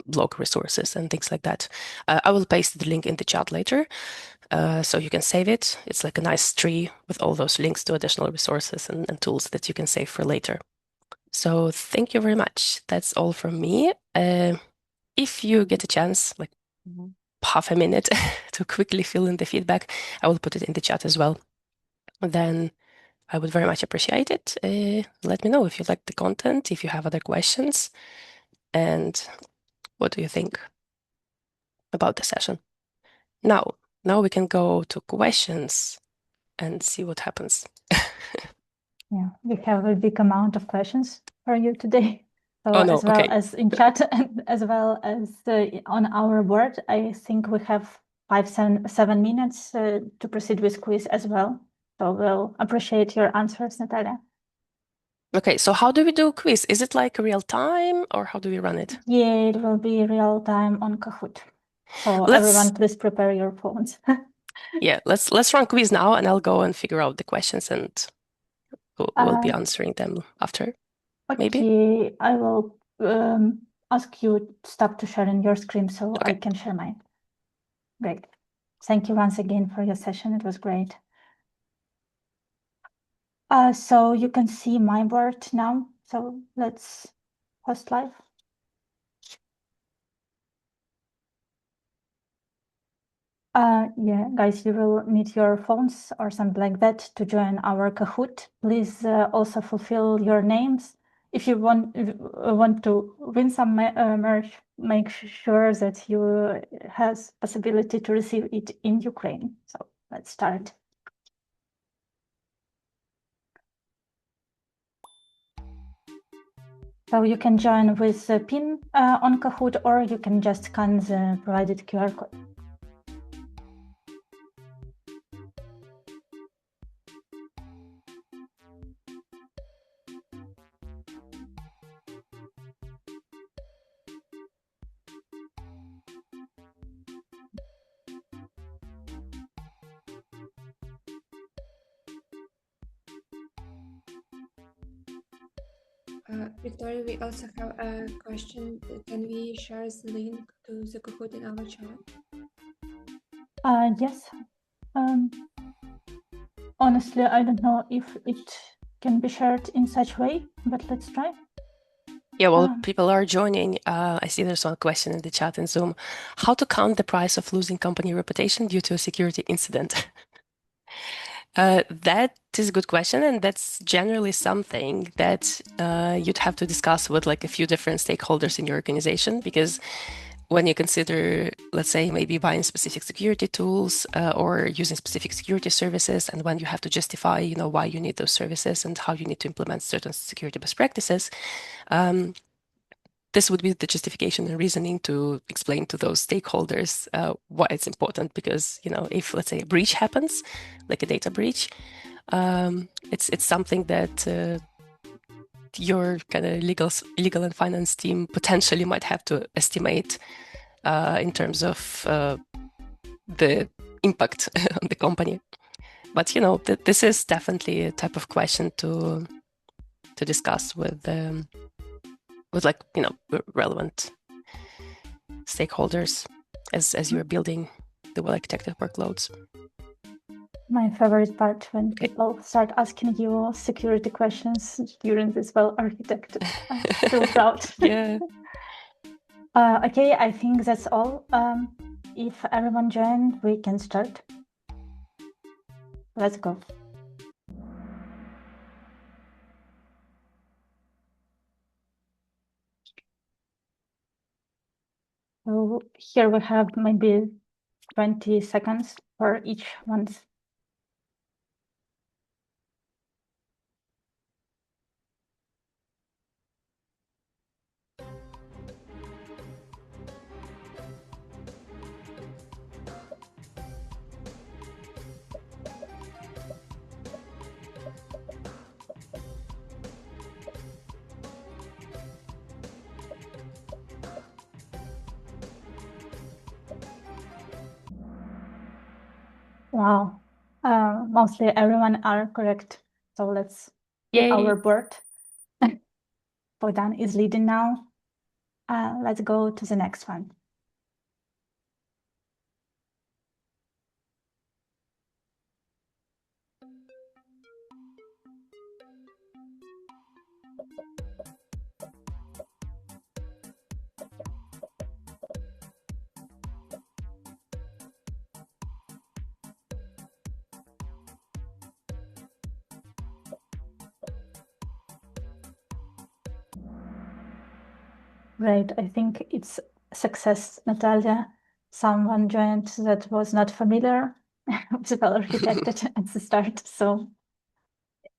blog resources and things like that. I will paste the link in the chat later, so you can save it. It's like a nice tree with all those links to additional resources and tools that you can save for later. So thank you very much. That's all from me. If you get a chance, like half a minute to quickly fill in the feedback, I will put it in the chat as well. Then I would very much appreciate it. Let me know if you like the content, if you have other questions, and what do you think about the session? Now we can go to questions and see what happens. Yeah, we have a big amount of questions for you today. So Oh, no. as well Okay. as in chat and as well as on our board, I think we have 7 minutes to proceed with quiz as well. So we'll appreciate your answers, Natalia. Okay, so how do we do quiz? Is it like real time or how do we run it? Yeah, it will be real time on Kahoot. So Let's everyone, please prepare your phones. yeah, let's run quiz now and I'll go and figure out the questions and we'll be answering them after, maybe. Okay, I will ask you stop to sharing your screen so I Okay. can share mine. Great. Thank you once again for your session. It was great. So you can see my board now. So let's host live. Yeah, guys, you will need your phones or something like that to join our Kahoot. Please also fulfill your names. If you want to win some merch, make sure that you has possibility to receive it in Ukraine. So let's start. So you can join with the pin on Kahoot, or you can just scan the provided QR code. Victoria, we also have a question. Can we share the link to the Kahoot in our chat? Yes. Honestly, I don't know if it can be shared in such way, but let's try. Yeah, well, people are joining. I see there's one question in the chat in Zoom. How to count the price of losing company reputation due to a security incident? That is a good question, and that's generally something that you'd have to discuss with like a few different stakeholders in your organization, because when you consider, let's say, maybe buying specific security tools or using specific security services, and when you have to justify, why you need those services and how you need to implement certain security best practices, this would be the justification and reasoning to explain to those stakeholders why it's important. Because, if, let's say, a breach happens, like a data breach, it's something that your kind of legal and finance team potentially might have to estimate in terms of the impact on the company. But this is definitely a type of question to discuss with like relevant stakeholders as you're building the well-architected workloads. My favorite part when people start asking you security questions during this well-architected. I feel proud. Yeah. Okay, I think that's all. If everyone joined, we can start. Let's go. So here we have maybe 20 seconds for each one. Wow. Mostly everyone are correct. So let's Yay. our board. Bogdan is leading now. Let's go to the next one. Right, I think it's success, Natalia. Someone joined that was not familiar with well architected at the start, so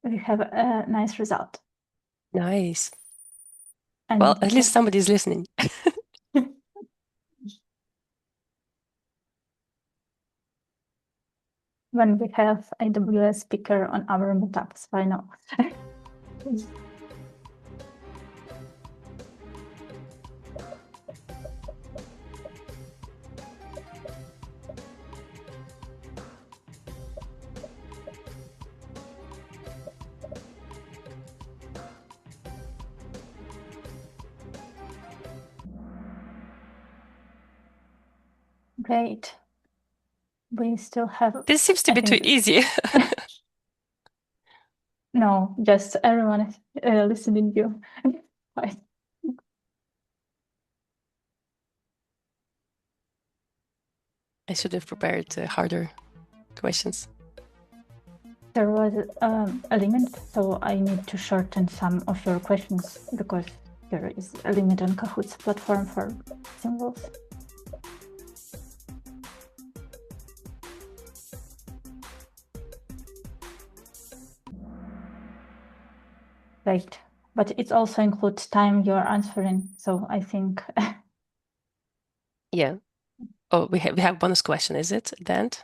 we have a nice result. Nice. And well, at least somebody's listening. when we have AWS speaker on our meetups. Why not? Great. We still have. This seems to I be too think- easy. No, just everyone listening you. Fine. I should have prepared harder questions. There was a limit, so I need to shorten some of your questions because there is a limit on Kahoot's platform for symbols. Right, but it also includes time you're answering, so I think. Yeah. Oh, we have bonus question, is it? The end?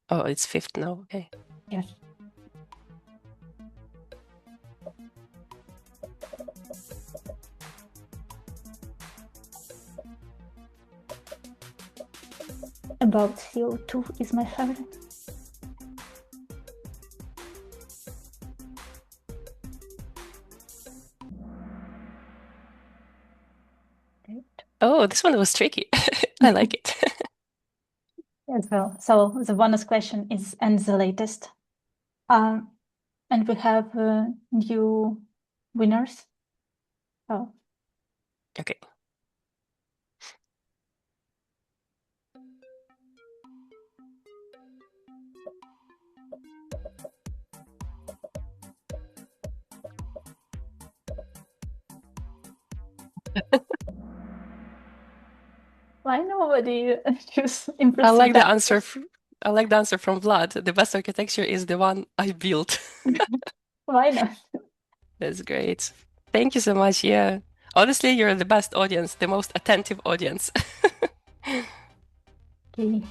Oh, it's fifth now. Okay. Yes. About CO2 is my favorite. Oh, this one was tricky. I like it. As well. So the bonus question is and the latest. And we have new winners. Oh. Okay. Why nobody choose I impressive like the answers? answer. I like the answer from Vlad. The best architecture is the one I built. Why not? That's great. Thank you so much. Yeah. Honestly, you're the best audience, the most attentive audience. Okay.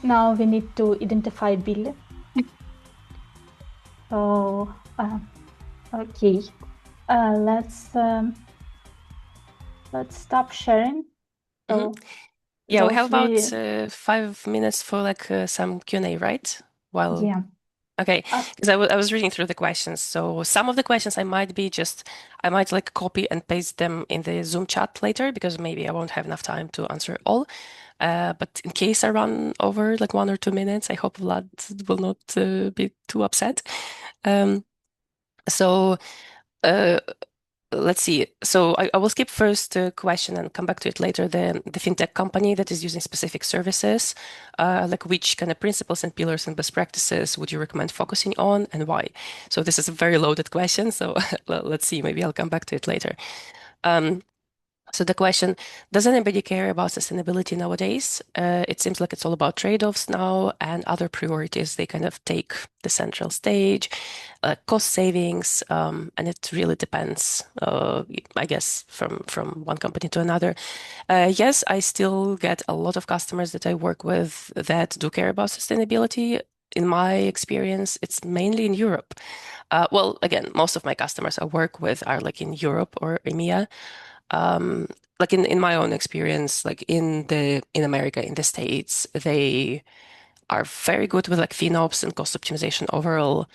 Now we need to identify Bill. So, okay. Let's stop sharing. So Yeah, we have those about 5 minutes for like some Q&A, right? While yeah. okay, because I was reading through the questions. So some of the questions I might like copy and paste them in the Zoom chat later because maybe I won't have enough time to answer all. But in case I run over like 1 or 2 minutes, I hope Vlad will not be too upset. So uh, let's see. So I will skip first question and come back to it later. The fintech company that is using specific services, like which kind of principles and pillars and best practices would you recommend focusing on and why? So this is a very loaded question. So let's see. Maybe I'll come back to it later. So the question, does anybody care about sustainability nowadays? It seems like it's all about trade-offs now and other priorities. They kind of take the central stage, cost savings, and it really depends, I guess, from one company to another. Yes, I still get a lot of customers that I work with that do care about sustainability. In my experience, it's mainly in Europe. Well, again, most of my customers I work with are like in Europe or EMEA. Like in my own experience, like in America, in the States, they are very good with like FinOps and cost optimization overall.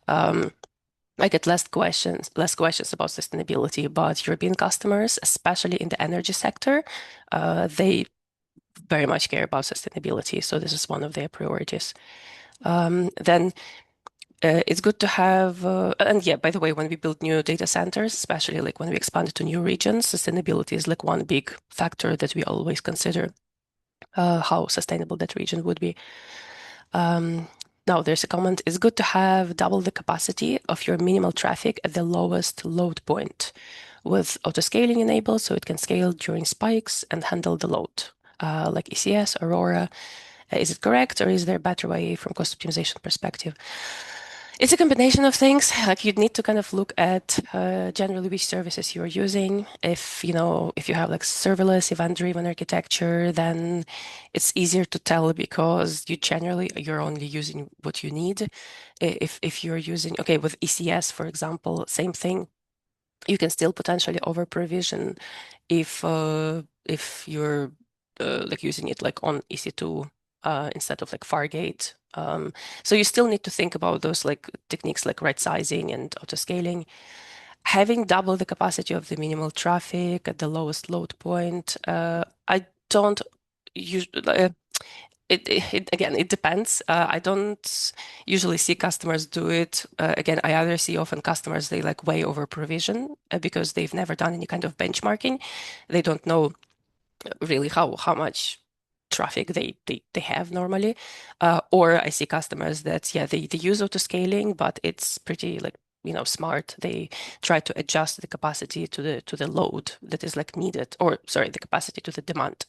I get less questions about sustainability, but European customers, especially in the energy sector, they very much care about sustainability. So this is one of their priorities. Then it's good to have, and yeah, by the way, when we build new data centers, especially like when we expand to new regions, sustainability is like one big factor that we always consider how sustainable that region would be. Now there's a comment, it's good to have double the capacity of your minimal traffic at the lowest load point with auto-scaling enabled so it can scale during spikes and handle the load, like ECS, Aurora. Is it correct or is there a better way from cost optimization perspective? It's a combination of things. Like you'd need to kind of look at generally which services you're using. If if you have like serverless event-driven architecture, then it's easier to tell because you're only using what you need. If you're using, okay, with ECS, for example, same thing. You can still potentially over provision if you're like using it like on EC2 instead of like Fargate. So you still need to think about those like techniques like right sizing and auto scaling. Having double the capacity of the minimal traffic at the lowest load point, I don't usually. Again, it depends. I don't usually see customers do it. Again, I either see often customers they like way over provision because they've never done any kind of benchmarking. They don't know really how much traffic they have normally. Or I see customers that they use auto scaling, but it's pretty like smart. They try to adjust the capacity to the load that is like needed, or sorry, the capacity to the demand.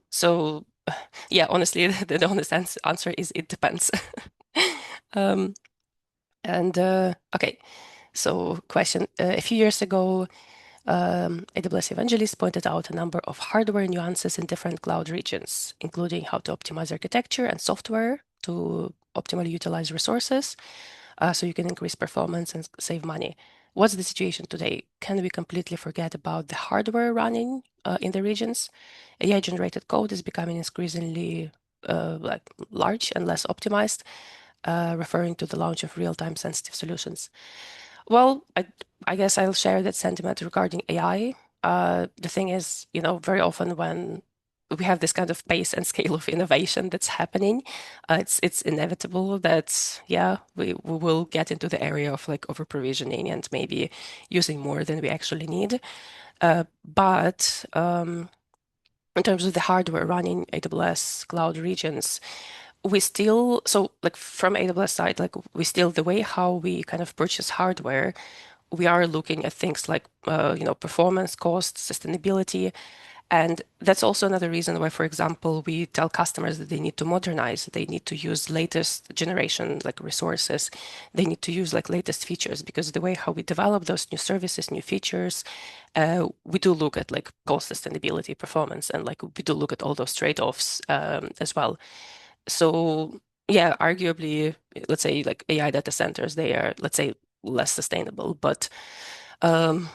So yeah, honestly, the honest answer is it depends. Um, and okay, so question: a few years ago, AWS Evangelist pointed out a number of hardware nuances in different cloud regions, including how to optimize architecture and software to optimally utilize resources, so you can increase performance and save money. What's the situation today? Can we completely forget about the hardware running in the regions? AI-generated code is becoming increasingly like large and less optimized, referring to the launch of real-time sensitive solutions. Well, I guess I'll share that sentiment regarding AI. The thing is, very often when we have this kind of pace and scale of innovation that's happening, it's inevitable that we will get into the area of like over provisioning and maybe using more than we actually need. But in terms of the hardware running AWS cloud regions, we still, so like from AWS side, like we still, the way how we kind of purchase hardware, we are looking at things like, performance, cost, sustainability. And that's also another reason why, for example, we tell customers that they need to modernize, they need to use latest generation like resources, they need to use like latest features, because the way how we develop those new services, new features, we do look at like cost, sustainability, performance, and like we do look at all those trade-offs as well. So yeah, arguably, let's say like AI data centers, they are, let's say, less sustainable, but um,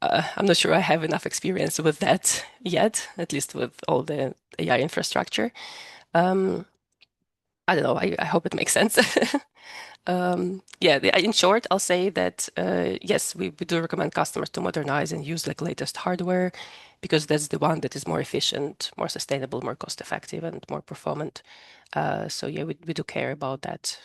I'm not sure I have enough experience with that yet, at least with all the AI infrastructure. Um, I don't know. I hope it makes sense. In short, I'll say that yes, we do recommend customers to modernize and use like latest hardware because that's the one that is more efficient, more sustainable, more cost effective, and more performant. So yeah, we do care about that.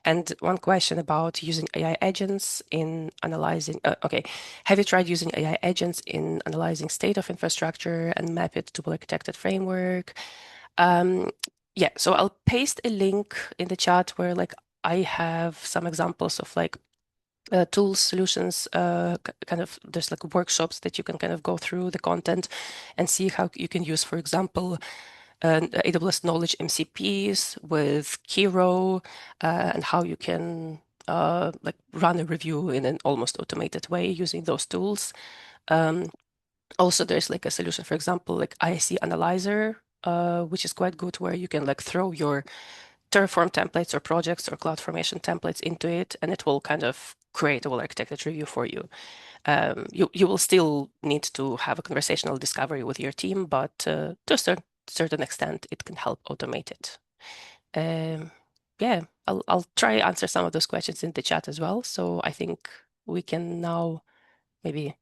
And one question about using AI agents in analyzing. Okay, have you tried using AI agents in analyzing state of infrastructure and map it to a architected framework? Um, yeah, so I'll paste a link in the chat where like I have some examples of like tools, solutions, kind of there's like workshops that you can kind of go through the content and see how you can use, for example, AWS Knowledge MCPs with Kiro and how you can like run a review in an almost automated way using those tools. Also, there's like a solution, for example, like ISC Analyzer, which is quite good, where you can like throw your Terraform templates or projects or CloudFormation templates into it, and it will kind of create a well-architected review for you. You will still need to have a conversational discovery with your team, but to a certain extent, it can help automate it. Yeah, I'll try answer some of those questions in the chat as well. So I think we can now maybe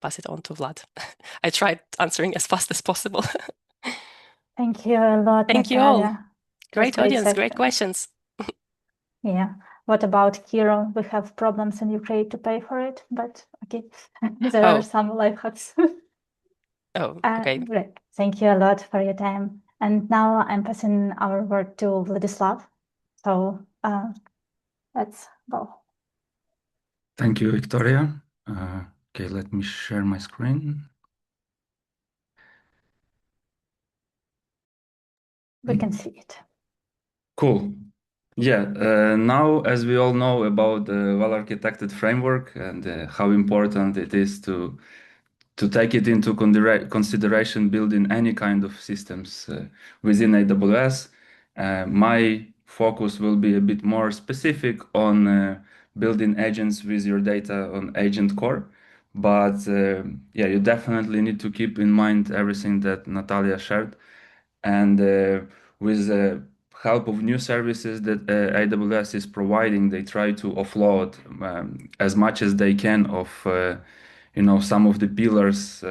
pass it on to Vlad. I tried answering as fast as possible. Thank you a lot, Thank you all. Natalia. It was Great great audience, great session. questions. Yeah. What about Kiro? We have problems in Ukraine to pay for it, but okay, there are Oh, some life hacks. okay. Great. Thank you a lot for your time. And now I'm passing our word to Vladislav. So let's go. Thank you, Victoria. Okay, let me share my screen. We can see it. Cool. Now, as we all know about the well-architected framework and how important it is to take it into consideration building any kind of systems within AWS, my focus will be a bit more specific on building agents with your data on Agent Core. But you definitely need to keep in mind everything that Natalia shared. And with the help of new services that AWS is providing, they try to offload as much as they can of some of the pillars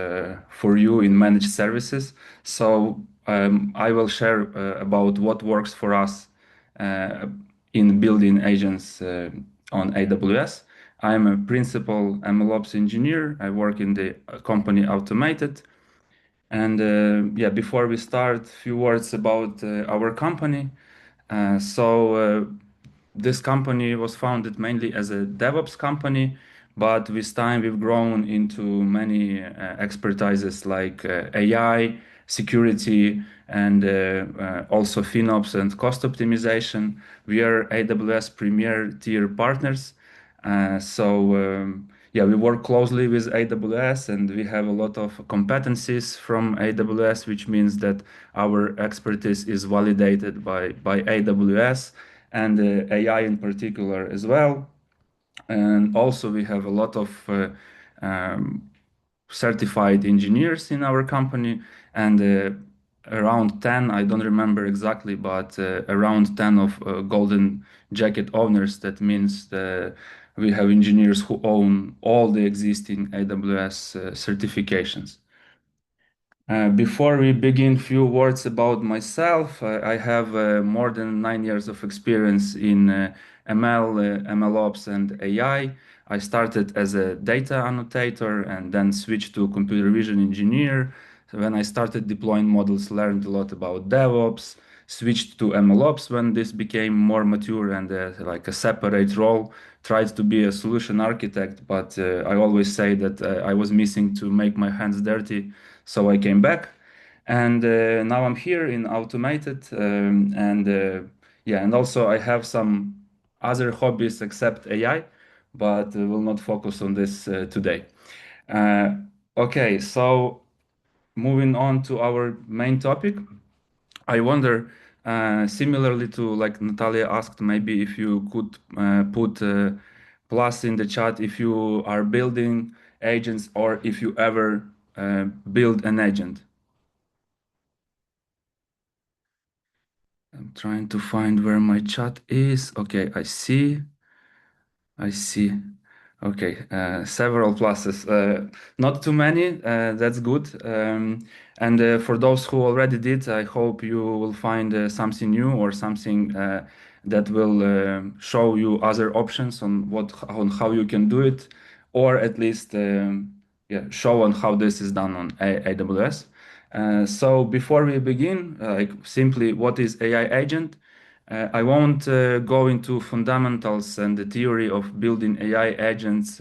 for you in managed services. So I will share about what works for us uh, in building agents on AWS. I'm a principal MLOps engineer. I work in the company Automated. And before we start, a few words about our company. This company was founded mainly as a DevOps company, but with time we've grown into many expertises like AI, security, and also FinOps and cost optimization. We are AWS Premier Tier partners. We work closely with AWS and we have a lot of competencies from AWS, which means that our expertise is validated by AWS and AI in particular as well. And also we have a lot of certified engineers in our company and around 10, I don't remember exactly, but around 10 of golden jacket owners. That means we have engineers who own all the existing AWS certifications. Before we begin, few words about myself. I have more than 9 years of experience in ML, MLOps, and AI. I started as a data annotator and then switched to computer vision engineer. So when I started deploying models, learned a lot about DevOps, switched to MLOps when this became more mature and like a separate role. Tried to be a solution architect, but I always say that I was missing to make my hands dirty, so I came back, and now I'm here in Automated, and also I have some other hobbies except AI, but will not focus on this today. Uh, okay, so moving on to our main topic, I wonder, similarly to like Natalia asked, maybe if you could put plus in the chat if you are building agents or if you ever build an agent. I'm trying to find where my chat is. Okay, I see. I see. Okay, several pluses. Not too many. That's good. And for those who already did, I hope you will find something new or something that will show you other options on how you can do it, or at least show on how this is done on AWS. So before we begin, simply what is AI agent? I won't go into fundamentals and the theory of building AI agents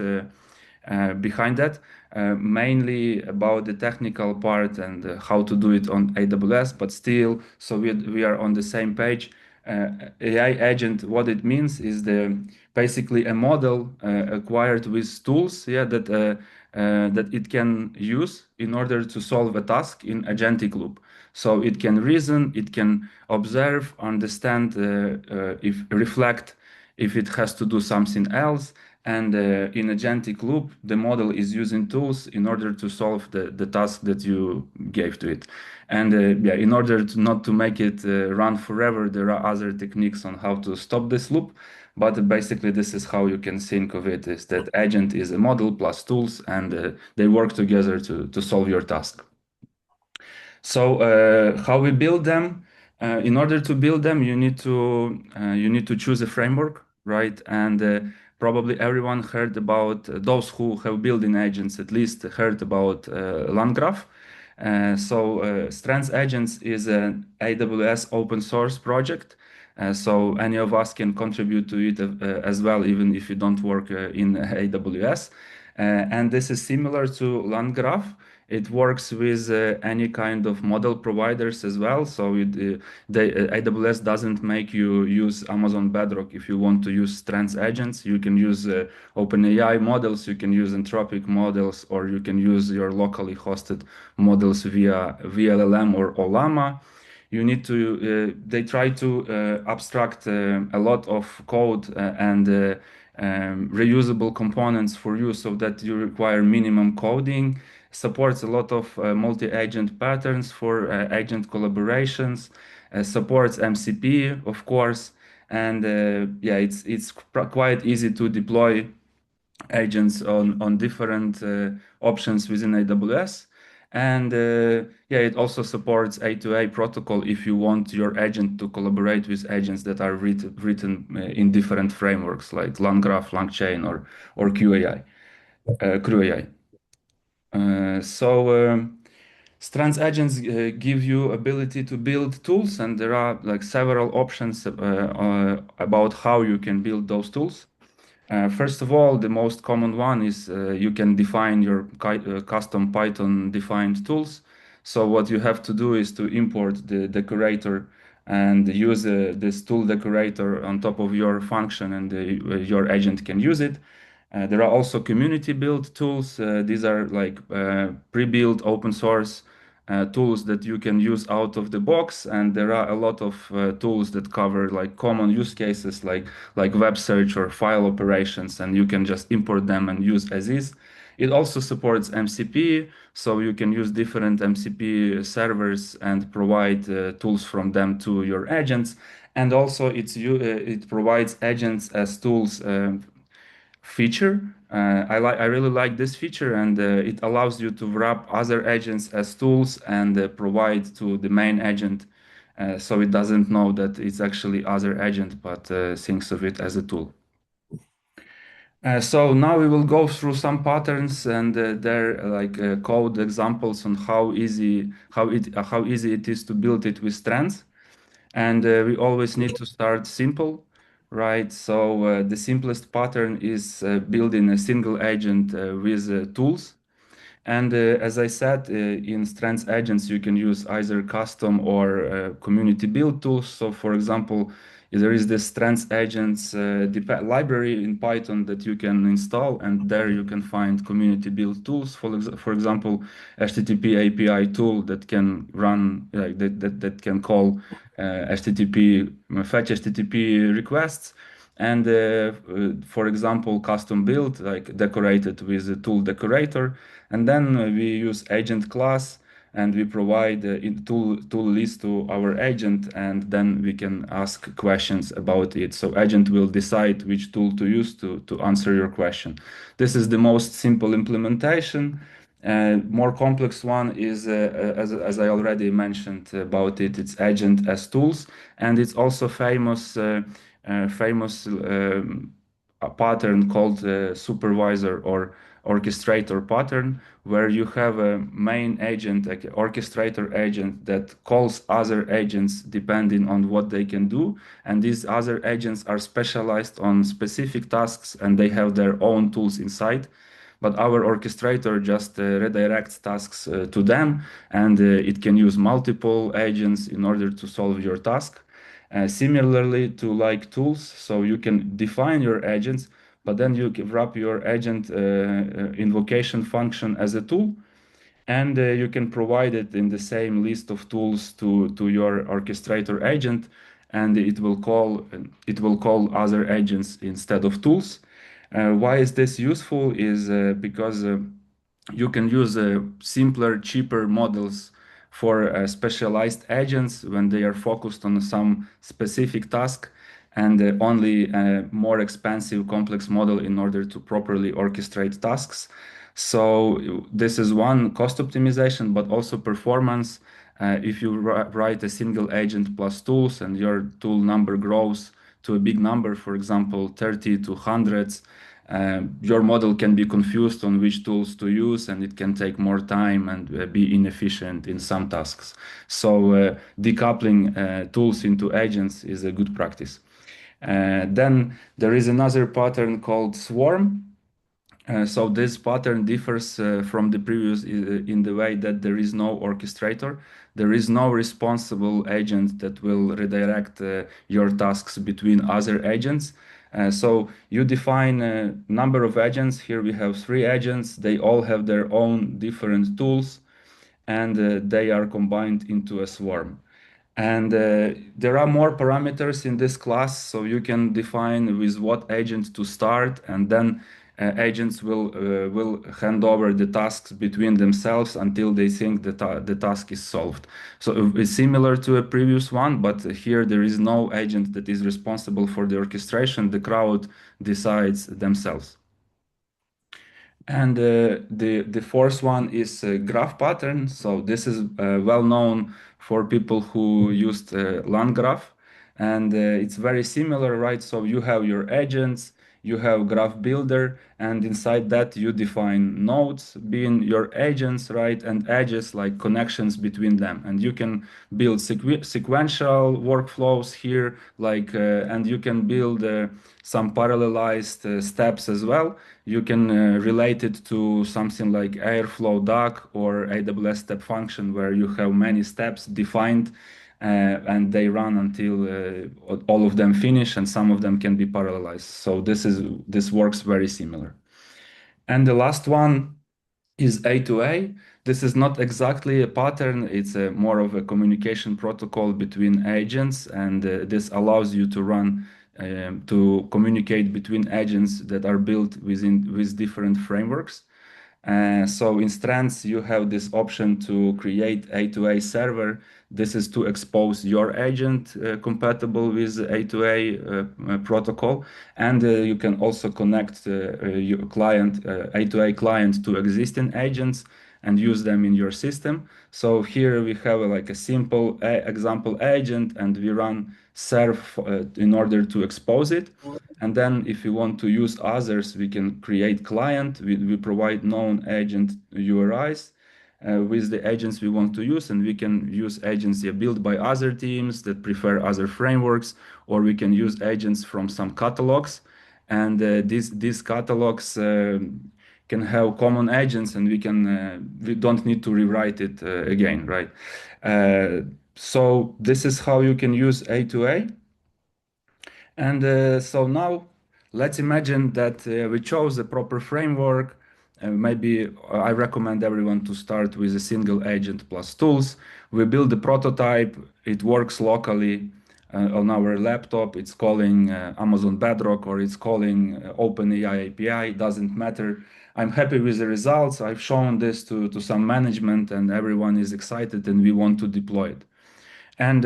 behind that, mainly about the technical part and how to do it on AWS, but still, so we are on the same page. AI agent, what it means is basically a model acquired with tools, that it can use in order to solve a task in agentic loop. So it can reason, it can observe, understand, if reflect if it has to do something else. And in agentic loop, the model is using tools in order to solve the task that you gave to it. And in order not to make it run forever, there are other techniques on how to stop this loop. But basically, this is how you can think of it: is that agent is a model plus tools, and they work together to solve your task. So how we build them? In order to build them, you need to choose a framework, right? And probably everyone heard about those who have building agents, at least heard about LangGraph. Strengths Agents is an AWS open source project. So any of us can contribute to it as well, even if you don't work in AWS. And this is similar to LandGraph. It works with any kind of model providers as well. So AWS doesn't make you use Amazon Bedrock. If you want to use Trends agents, you can use OpenAI models, you can use Anthropic models, or you can use your locally hosted models via VLLM or Olama. You need to they try to abstract a lot of code and reusable components for you so that you require minimum coding, supports a lot of multi-agent patterns for agent collaborations, supports MCP, of course, and yeah, it's quite easy to deploy agents on different options within AWS. And yeah, it also supports A2A protocol if you want your agent to collaborate with agents that are written in different frameworks like LangGraph, LangChain, or QAI. Strands agents give you ability to build tools, and there are like several options about how you can build those tools. First of all, the most common one is you can define your custom Python defined tools. So what you have to do is to import the decorator and use this tool decorator on top of your function, and your agent can use it. There are also community built tools. These are like pre-built open source tools that you can use out of the box, and there are a lot of tools that cover like common use cases like web search or file operations, and you can just import them and use as is. It also supports MCP, so you can use different MCP servers and provide tools from them to your agents. And also it provides agents as tools feature. I really like this feature, and it allows you to wrap other agents as tools and provide to the main agent, so it doesn't know that it's actually other agent, but thinks of it as a tool. So now we will go through some patterns and their code examples on how easy it is to build it with strands. And we always need to start simple, right? So the simplest pattern is building a single agent with tools. And as I said, in Strands agents, you can use either custom or community build tools. So for example, there is the Strands agents library in Python that you can install, and there you can find community build tools. For example, HTTP API tool that can run, that can call HTTP, fetch HTTP requests. And for example, custom build, like decorated with a tool decorator. And then we use agent class, and we provide tool list to our agent, and then we can ask questions about it. So agent will decide which tool to use to answer your question. This is the most simple implementation. More complex one is, as I already mentioned about it, it's agent as tools, and it's also famous a pattern called supervisor or orchestrator pattern, where you have a main agent, like an orchestrator agent, that calls other agents depending on what they can do. And these other agents are specialized on specific tasks, and they have their own tools inside. But our orchestrator just redirects tasks to them, and it can use multiple agents in order to solve your task. Similarly to like tools, so you can define your agents, but then you can wrap your agent invocation function as a tool, and you can provide it in the same list of tools to your orchestrator agent, and it will call other agents instead of tools. Why is this useful? Is because you can use simpler, cheaper models for specialized agents when they are focused on some specific task, and only a more expensive, complex model in order to properly orchestrate tasks. So this is one cost optimization, but also performance. If you write a single agent plus tools and your tool number grows to a big number, for example, 30 to hundreds, your model can be confused on which tools to use, and it can take more time and be inefficient in some tasks. So decoupling tools into agents is a good practice. Then there is another pattern called swarm. So this pattern differs from the previous in the way that there is no orchestrator. There is no responsible agent that will redirect your tasks between other agents. So you define a number of agents. Here we have 3 agents. They all have their own different tools, and they are combined into a swarm. And there are more parameters in this class, so you can define with what agent to start, and then agents will hand over the tasks between themselves until they think the task is solved. So it's similar to a previous one, but here there is no agent that is responsible for the orchestration. The crowd decides themselves. And the fourth one is graph pattern. So this is well known for people who used land graph, and it's very similar, right? So you have your agents, you have graph builder, and inside that you define nodes being your agents, right? And edges like connections between them. And you can build sequential workflows here, like and you can build some parallelized steps as well. You can relate it to something like Airflow doc or AWS step function, where you have many steps defined and they run until all of them finish, and some of them can be parallelized. So this works very similar. And the last one is A2A. This is not exactly a pattern, it's more of a communication protocol between agents, and this allows you to run to communicate between agents that are built with different frameworks. So in Strands, you have this option to create A2A server. This is to expose your agent compatible with A2A protocol. And you can also connect your client, A2A client to existing agents and use them in your system. So here we have like a simple example agent, and we run serve in order to expose it. And then if we want to use others, we can create client. We provide known agent URIs with the agents we want to use, and we can use agents built by other teams that prefer other frameworks, or we can use agents from some catalogs. And these catalogs can have common agents, and we don't need to rewrite it again, right? So this is how you can use A2A. And so now let's imagine that we chose a proper framework. Maybe I recommend everyone to start with a single agent plus tools. We build the prototype. It works locally on our laptop. It's calling Amazon Bedrock, or it's calling OpenAI API. Doesn't matter. I'm happy with the results. I've shown this to some management, and everyone is excited, and we want to deploy it. And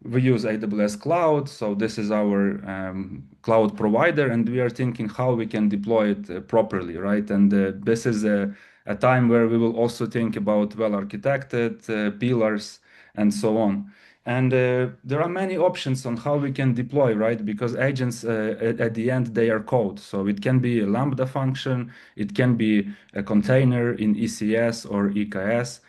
we use AWS Cloud, so this is our cloud provider, and we are thinking how we can deploy it properly, right? And this is a time where we will also think about well-architected pillars and so on. And there are many options on how we can deploy, right? Because agents, at the end, they are code. So it can be a Lambda function, it can be a container in ECS or EKS,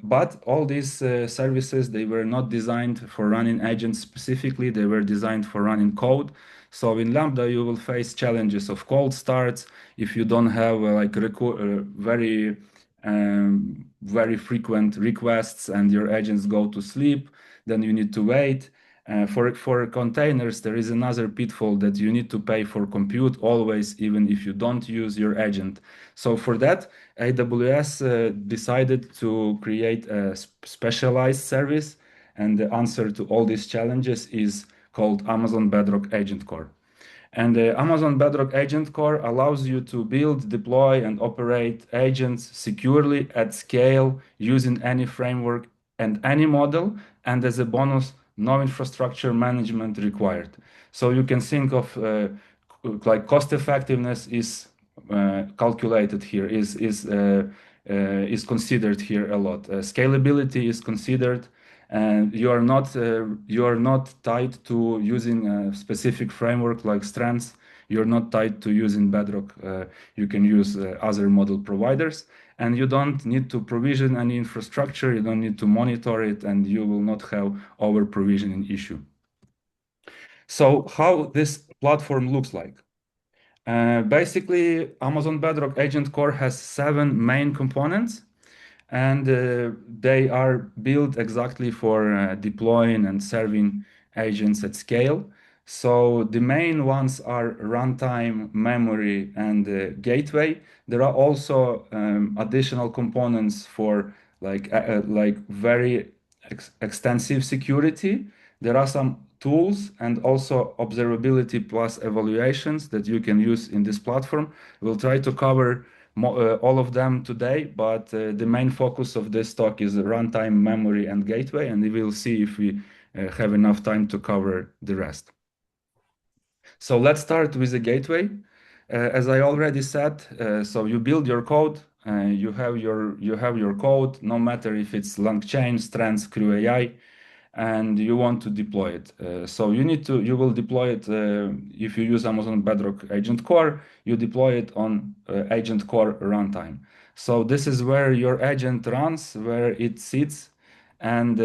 but all these services, they were not designed for running agents specifically. They were designed for running code. So in Lambda, you will face challenges of cold starts if you don't have very frequent requests and your agents go to sleep. Then you need to wait. For containers, there is another pitfall that you need to pay for compute always, even if you don't use your agent. So for that, AWS decided to create a specialized service, and the answer to all these challenges is called Amazon Bedrock Agent Core. And the Amazon Bedrock Agent Core allows you to build, deploy, and operate agents securely at scale using any framework and any model. And as a bonus, no infrastructure management required. So you can think of like cost effectiveness is calculated here, is considered here a lot. Scalability is considered, and you are not tied to using a specific framework like Strands. You're not tied to using Bedrock. You can use other model providers, and you don't need to provision any infrastructure. You don't need to monitor it, and you will not have over provisioning issue. So how this platform looks like? Basically, Amazon Bedrock Agent Core has 7 main components, and they are built exactly for deploying and serving agents at scale. So the main ones are runtime, memory, and gateway. There are also additional components for like very extensive security. There are some tools and also observability plus evaluations that you can use in this platform. We'll try to cover all of them today, but the main focus of this talk is runtime, memory, and gateway, and we will see if we have enough time to cover the rest. So let's start with the gateway. As I already said, so you build your code, you have your code, no matter if it's LangChain, Strands, Crew AI, and you want to deploy it. So you will deploy it if you use Amazon Bedrock Agent Core, you deploy it on Agent Core runtime. So this is where your agent runs, where it sits, and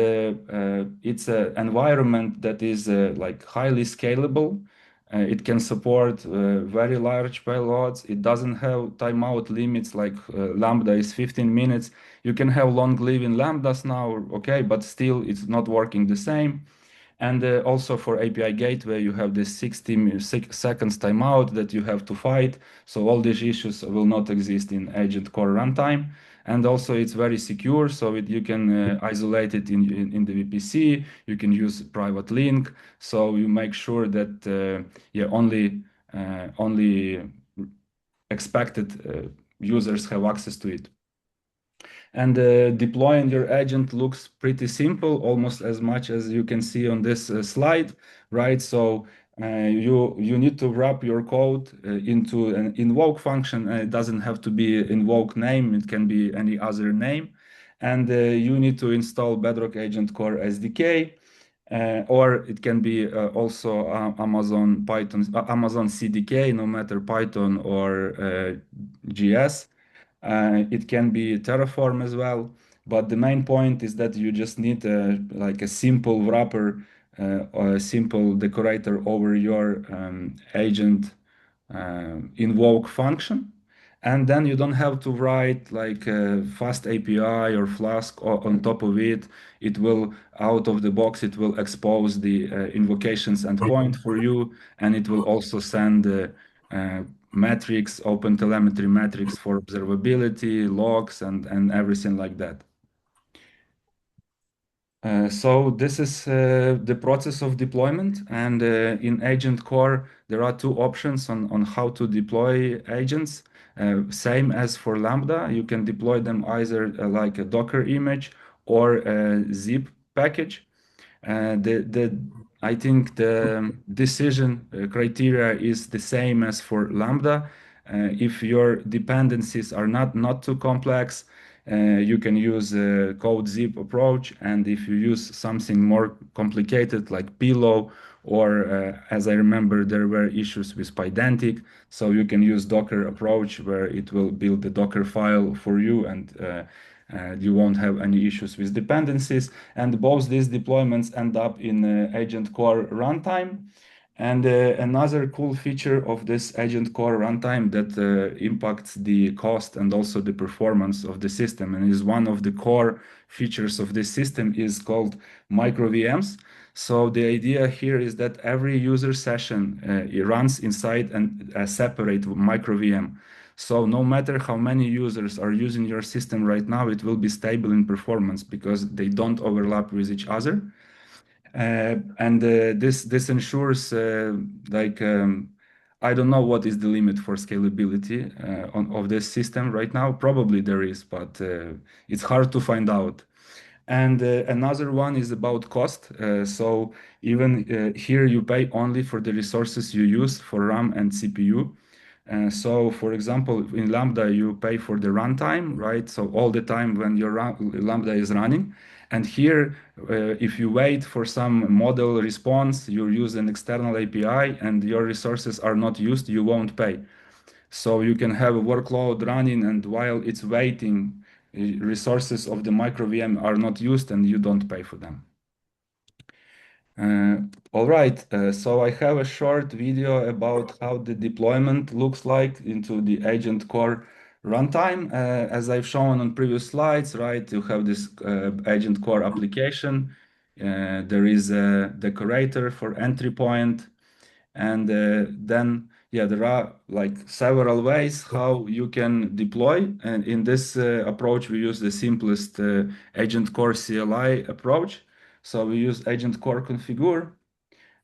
it's an environment that is like highly scalable. It can support very large payloads. It doesn't have timeout limits like Lambda is 15 minutes. You can have long-living Lambdas now, okay, but still it's not working the same. And also for API gateway, you have this 60 seconds timeout that you have to fight. So all these issues will not exist in Agent Core runtime. And also it's very secure, so you can isolate it in the VPC. You can use private link, so you make sure that yeah, only expected users have access to it. And deploying your agent looks pretty simple, almost as much as you can see on this slide, right? So you need to wrap your code into an invoke function. It doesn't have to be invoke name, it can be any other name. And you need to install Bedrock Agent Core SDK. Or it can be also Amazon CDK, no matter Python or GS. It can be Terraform as well, but the main point is that you just need like a simple wrapper or a simple decorator over your agent invoke function. And then you don't have to write like a fast API or Flask on top of it. It will, out of the box, it will expose the invocations endpoint for you, and it will also send uh, metrics, open telemetry metrics for observability, logs, and everything like that. So this is the process of deployment, and in Agent Core there are two options on how to deploy agents. Same as for Lambda, you can deploy them either like a Docker image or a zip package. I think the decision criteria is the same as for Lambda. If your dependencies are not too complex, you can use a code zip approach. And if you use something more complicated like Pillow, or as I remember, there were issues with Pydantic, so you can use Docker approach where it will build the Docker file for you, and you won't have any issues with dependencies. And both these deployments end up in Agent Core runtime. And another cool feature of this Agent Core runtime that impacts the cost and also the performance of the system, and is one of the core features of this system, is called micro VMs. So the idea here is that every user session it runs inside a separate micro VM. So no matter how many users are using your system right now, it will be stable in performance because they don't overlap with each other. And this ensures like I don't know what is the limit for scalability of this system right now. Probably there is, but it's hard to find out. And another one is about cost. So even here you pay only for the resources you use for RAM and CPU. So for example, in Lambda, you pay for the runtime, right? So all the time when your Lambda is running. And here, if you wait for some model response, you use an external API and your resources are not used, you won't pay. So you can have a workload running, and while it's waiting, resources of the micro VM are not used and you don't pay for them. Uh, all right, so I have a short video about how the deployment looks like into the agent core runtime. As I've shown on previous slides, right, you have this agent core application. There is a decorator for entry point, and then yeah, there are like several ways how you can deploy. And in this approach, we use the simplest agent core CLI approach. So we use agent core configure.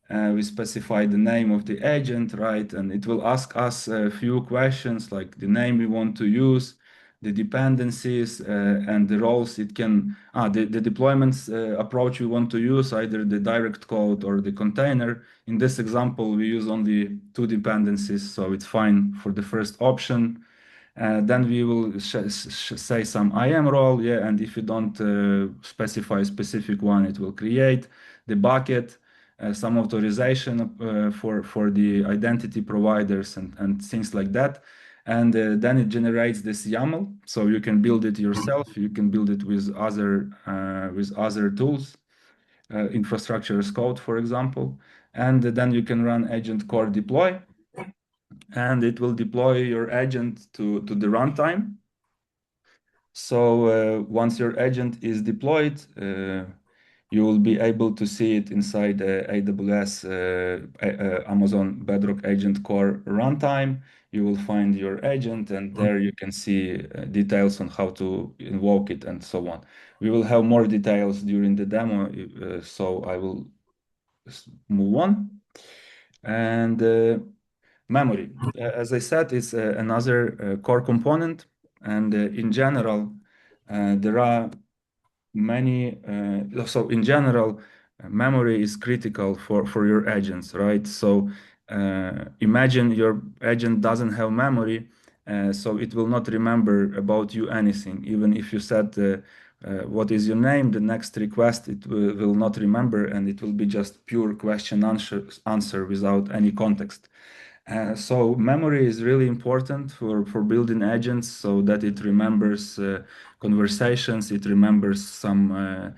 We specify the name of the agent, right? And it will ask us a few questions like the name we want to use, the dependencies, and the roles it can, the deployments approach we want to use, either the direct code or the container. In this example, we use only two dependencies, so it's fine for the first option. Then we will say some IAM role, yeah, and if you don't specify a specific one, it will create the bucket, some authorization for the identity providers and things like that. And then it generates this YAML, so you can build it yourself. You can build it with other tools, infrastructure as code, for example. And then you can run agent core deploy, and it will deploy your agent to the runtime. So once your agent is deployed, you will be able to see it inside AWS Amazon Bedrock Agent Core runtime. You will find your agent, and there you can see details on how to invoke it and so on. We will have more details during the demo, so I will move on. And memory, as I said, is another core component. And in general, there are many, so in general, memory is critical for your agents, right? So imagine your agent doesn't have memory, so it will not remember about you anything. Even if you said, what is your name, the next request, it will not remember, and it will be just pure question answer without any context. So memory is really important for building agents so that it remembers conversations, it remembers some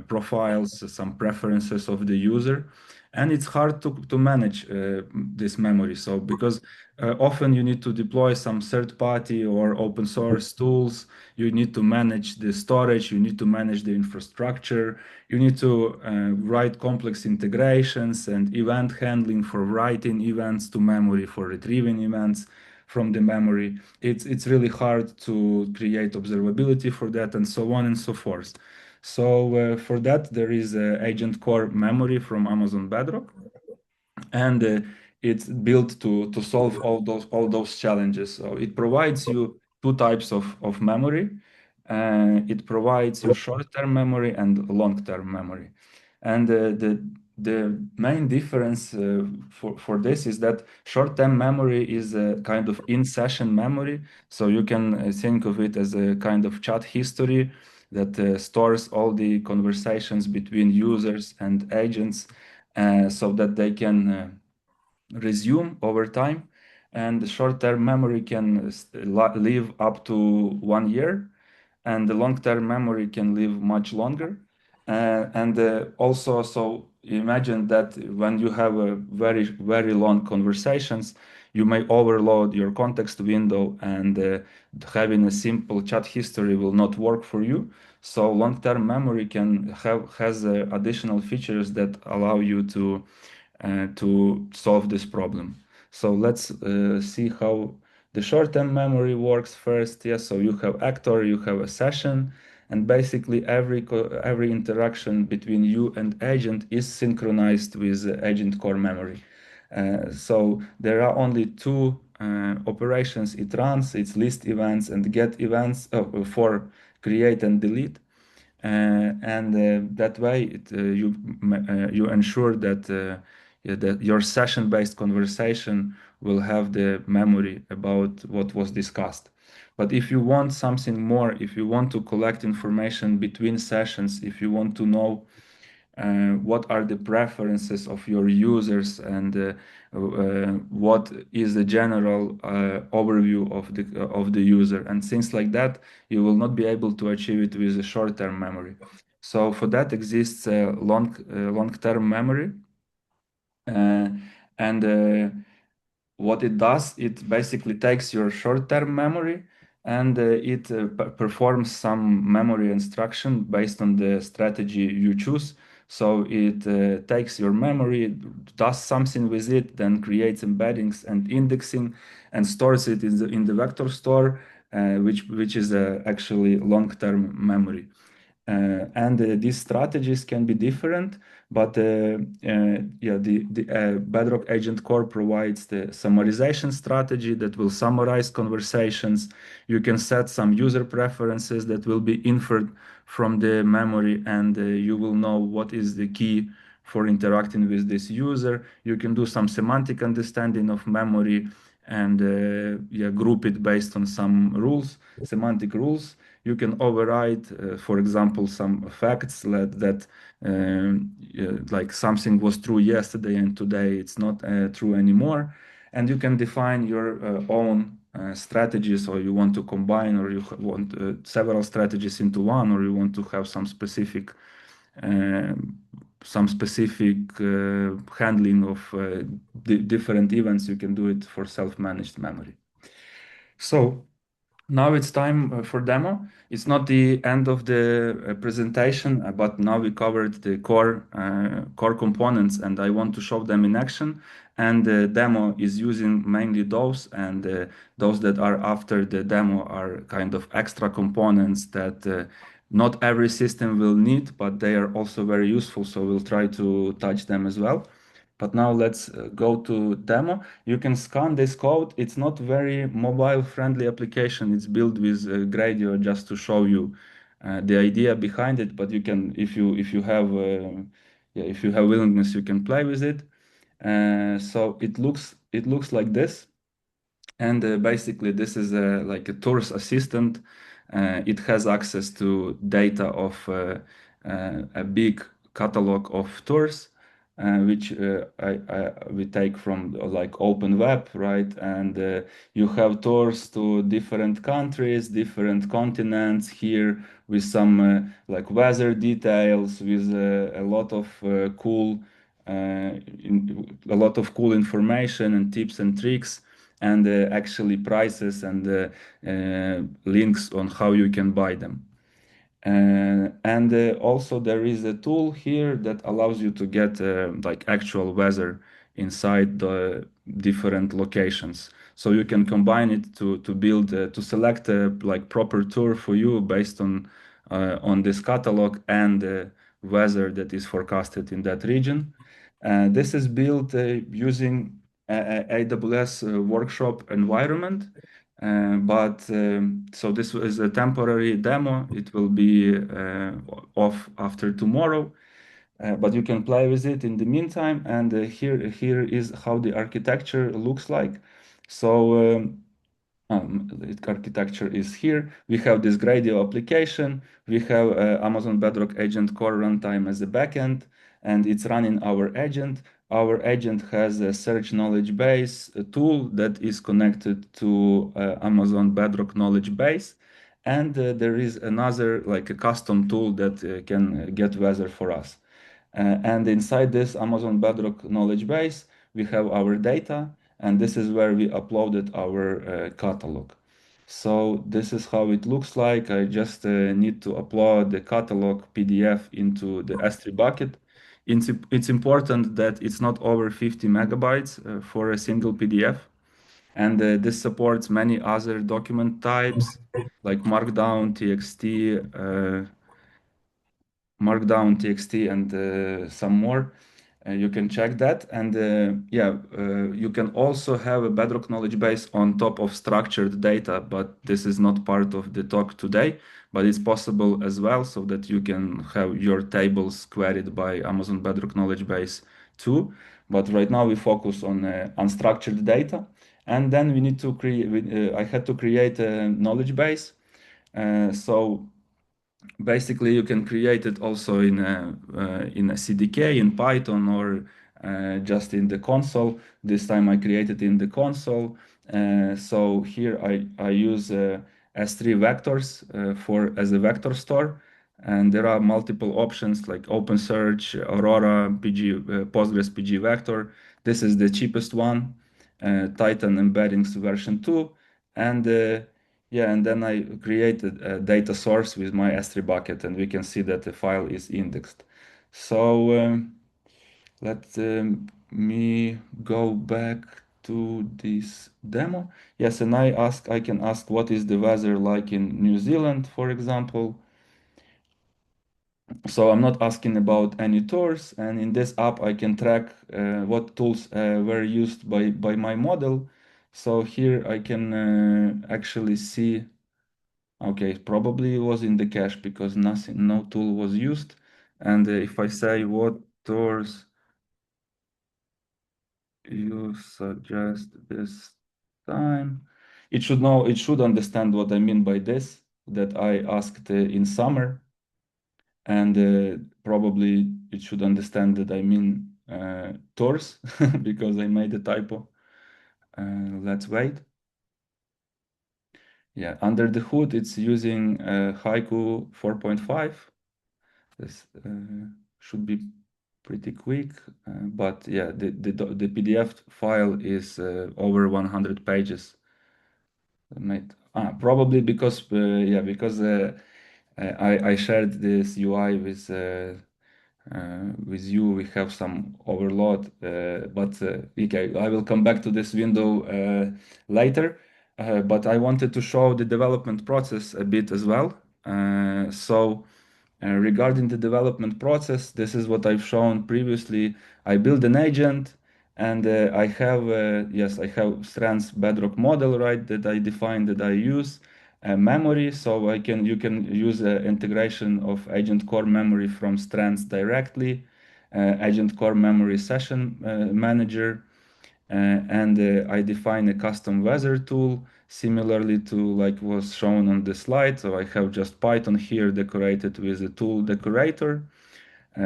profiles, some preferences of the user. And it's hard to manage this memory. So because often you need to deploy some third party or open source tools, you need to manage the storage, you need to manage the infrastructure, you need to write complex integrations and event handling for writing events to memory, for retrieving events from the memory. It's really hard to create observability for that and so on and so forth. So for that, there is Agent Core Memory from Amazon Bedrock, and it's built to solve all those challenges. So it provides you two types of memory. It provides you short-term memory and long-term memory. And the main difference for this is that short-term memory is a kind of in-session memory. So you can think of it as a kind of chat history that stores all the conversations between users and agents so that they can resume over time. And the short-term memory can live up to 1 year, and the long-term memory can live much longer. And also, so imagine that when you have a very, very long conversations, you may overload your context window, and having a simple chat history will not work for you. So long-term memory has additional features that allow you to solve this problem. So let's see how the short-term memory works first. Yes, so you have actor, you have a session, and basically every interaction between you and agent is synchronized with agent core memory. So there are only two operations it runs. It's list events and get events for create and delete. And that way you ensure that yeah, that your session-based conversation will have the memory about what was discussed. But if you want something more, if you want to collect information between sessions, if you want to know what are the preferences of your users, and what is the general overview of the user and things like that, you will not be able to achieve it with a short-term memory. So for that exists a long-term memory. And what it does, it basically takes your short-term memory and it performs some memory instruction based on the strategy you choose. So it takes your memory, does something with it, then creates embeddings and indexing, and stores it in the vector store, which is actually long-term memory. And these strategies can be different, but yeah, the Bedrock Agent Core provides the summarization strategy that will summarize conversations. You can set some user preferences that will be inferred from the memory, and you will know what is the key for interacting with this user. You can do some semantic understanding of memory and yeah, group it based on some rules, semantic rules. You can override, for example, some facts that like something was true yesterday and today it's not true anymore. And you can define your own strategies, or you want to combine, or you want several strategies into one, or you want to have some specific handling of different events. You can do it for self-managed memory. So now it's time for demo. It's not the end of the presentation, but now we covered the core components, and I want to show them in action. And the demo is using mainly those, and those that are after the demo are kind of extra components that not every system will need, but they are also very useful. So we'll try to touch them as well. But now let's go to demo. You can scan this code. It's not very mobile friendly application. It's built with Gradio just to show you the idea behind it. But you can, if you have yeah, if you have willingness, you can play with it. So it looks like this. And basically, this is like a tours assistant. It has access to data of a big catalog of tours, which we take from like open web, right? And you have tours to different countries, different continents here, with some like weather details, with a lot of a lot of cool information and tips and tricks, and actually prices and links on how you can buy them. And also there is a tool here that allows you to get like actual weather inside the different locations. So you can combine it to build to select a like proper tour for you based on this catalog and weather that is forecasted in that region. This is built using AWS workshop environment. So this is a temporary demo. It will be off after tomorrow, but you can play with it in the meantime. And here is how the architecture looks like. So the architecture is here. We have this Gradio application. We have Amazon Bedrock Agent Core runtime as a backend, and it's running our agent. Our agent has a search knowledge base tool that is connected to Amazon Bedrock knowledge base. And there is another, like a custom tool that can get weather for us. And inside this Amazon Bedrock knowledge base, we have our data, and this is where we uploaded our catalog. So this is how it looks like. I just need to upload the catalog PDF into the S3 bucket. It's important that it's not over 50 megabytes for a single PDF. And this supports many other document types like Markdown, TXT, and some more. You can check that. And yeah, you can also have a Bedrock knowledge base on top of structured data, but this is not part of the talk today, but it's possible as well, so that you can have your tables queried by Amazon Bedrock knowledge base too. But right now we focus on unstructured data. And then we need to create, I had to create a knowledge base. So basically you can create it also in a CDK in Python, or just in the console. This time I created in the console. So here I use S3 vectors as a vector store. And there are multiple options like OpenSearch, Aurora, Postgres PG Vector. This is the cheapest one, Titan Embeddings version 2. And yeah, and then I created a data source with my S3 bucket, and we can see that the file is indexed. So let me go back to this demo. Yes, and I can ask what is the weather like in New Zealand, for example. So I'm not asking about any tours, and in this app I can track what tools were used by my model. So here I can actually see, okay, probably it was in the cache because no tool was used. And if I say what tours you suggest this time, it should know, it should understand what I mean by this, that I asked in summer. And probably it should understand that I mean tours because I made a typo. Let's wait. Yeah, under the hood, it's using Haiku 4.5. This should be pretty quick, but yeah, the PDF file is over 100 pages. Probably because yeah, because I shared this UI with you. We have some overload, but okay, I will come back to this window later. But I wanted to show the development process a bit as well. Regarding the development process, this is what I've shown previously. I build an agent, and I have yes, I have Strands Bedrock model, right, that I define, that I use memory. So you can use integration of agent core memory from Strands directly, agent core memory session manager, and I define a custom weather tool similarly to like was shown on the slide. So I have just Python here decorated with a tool decorator,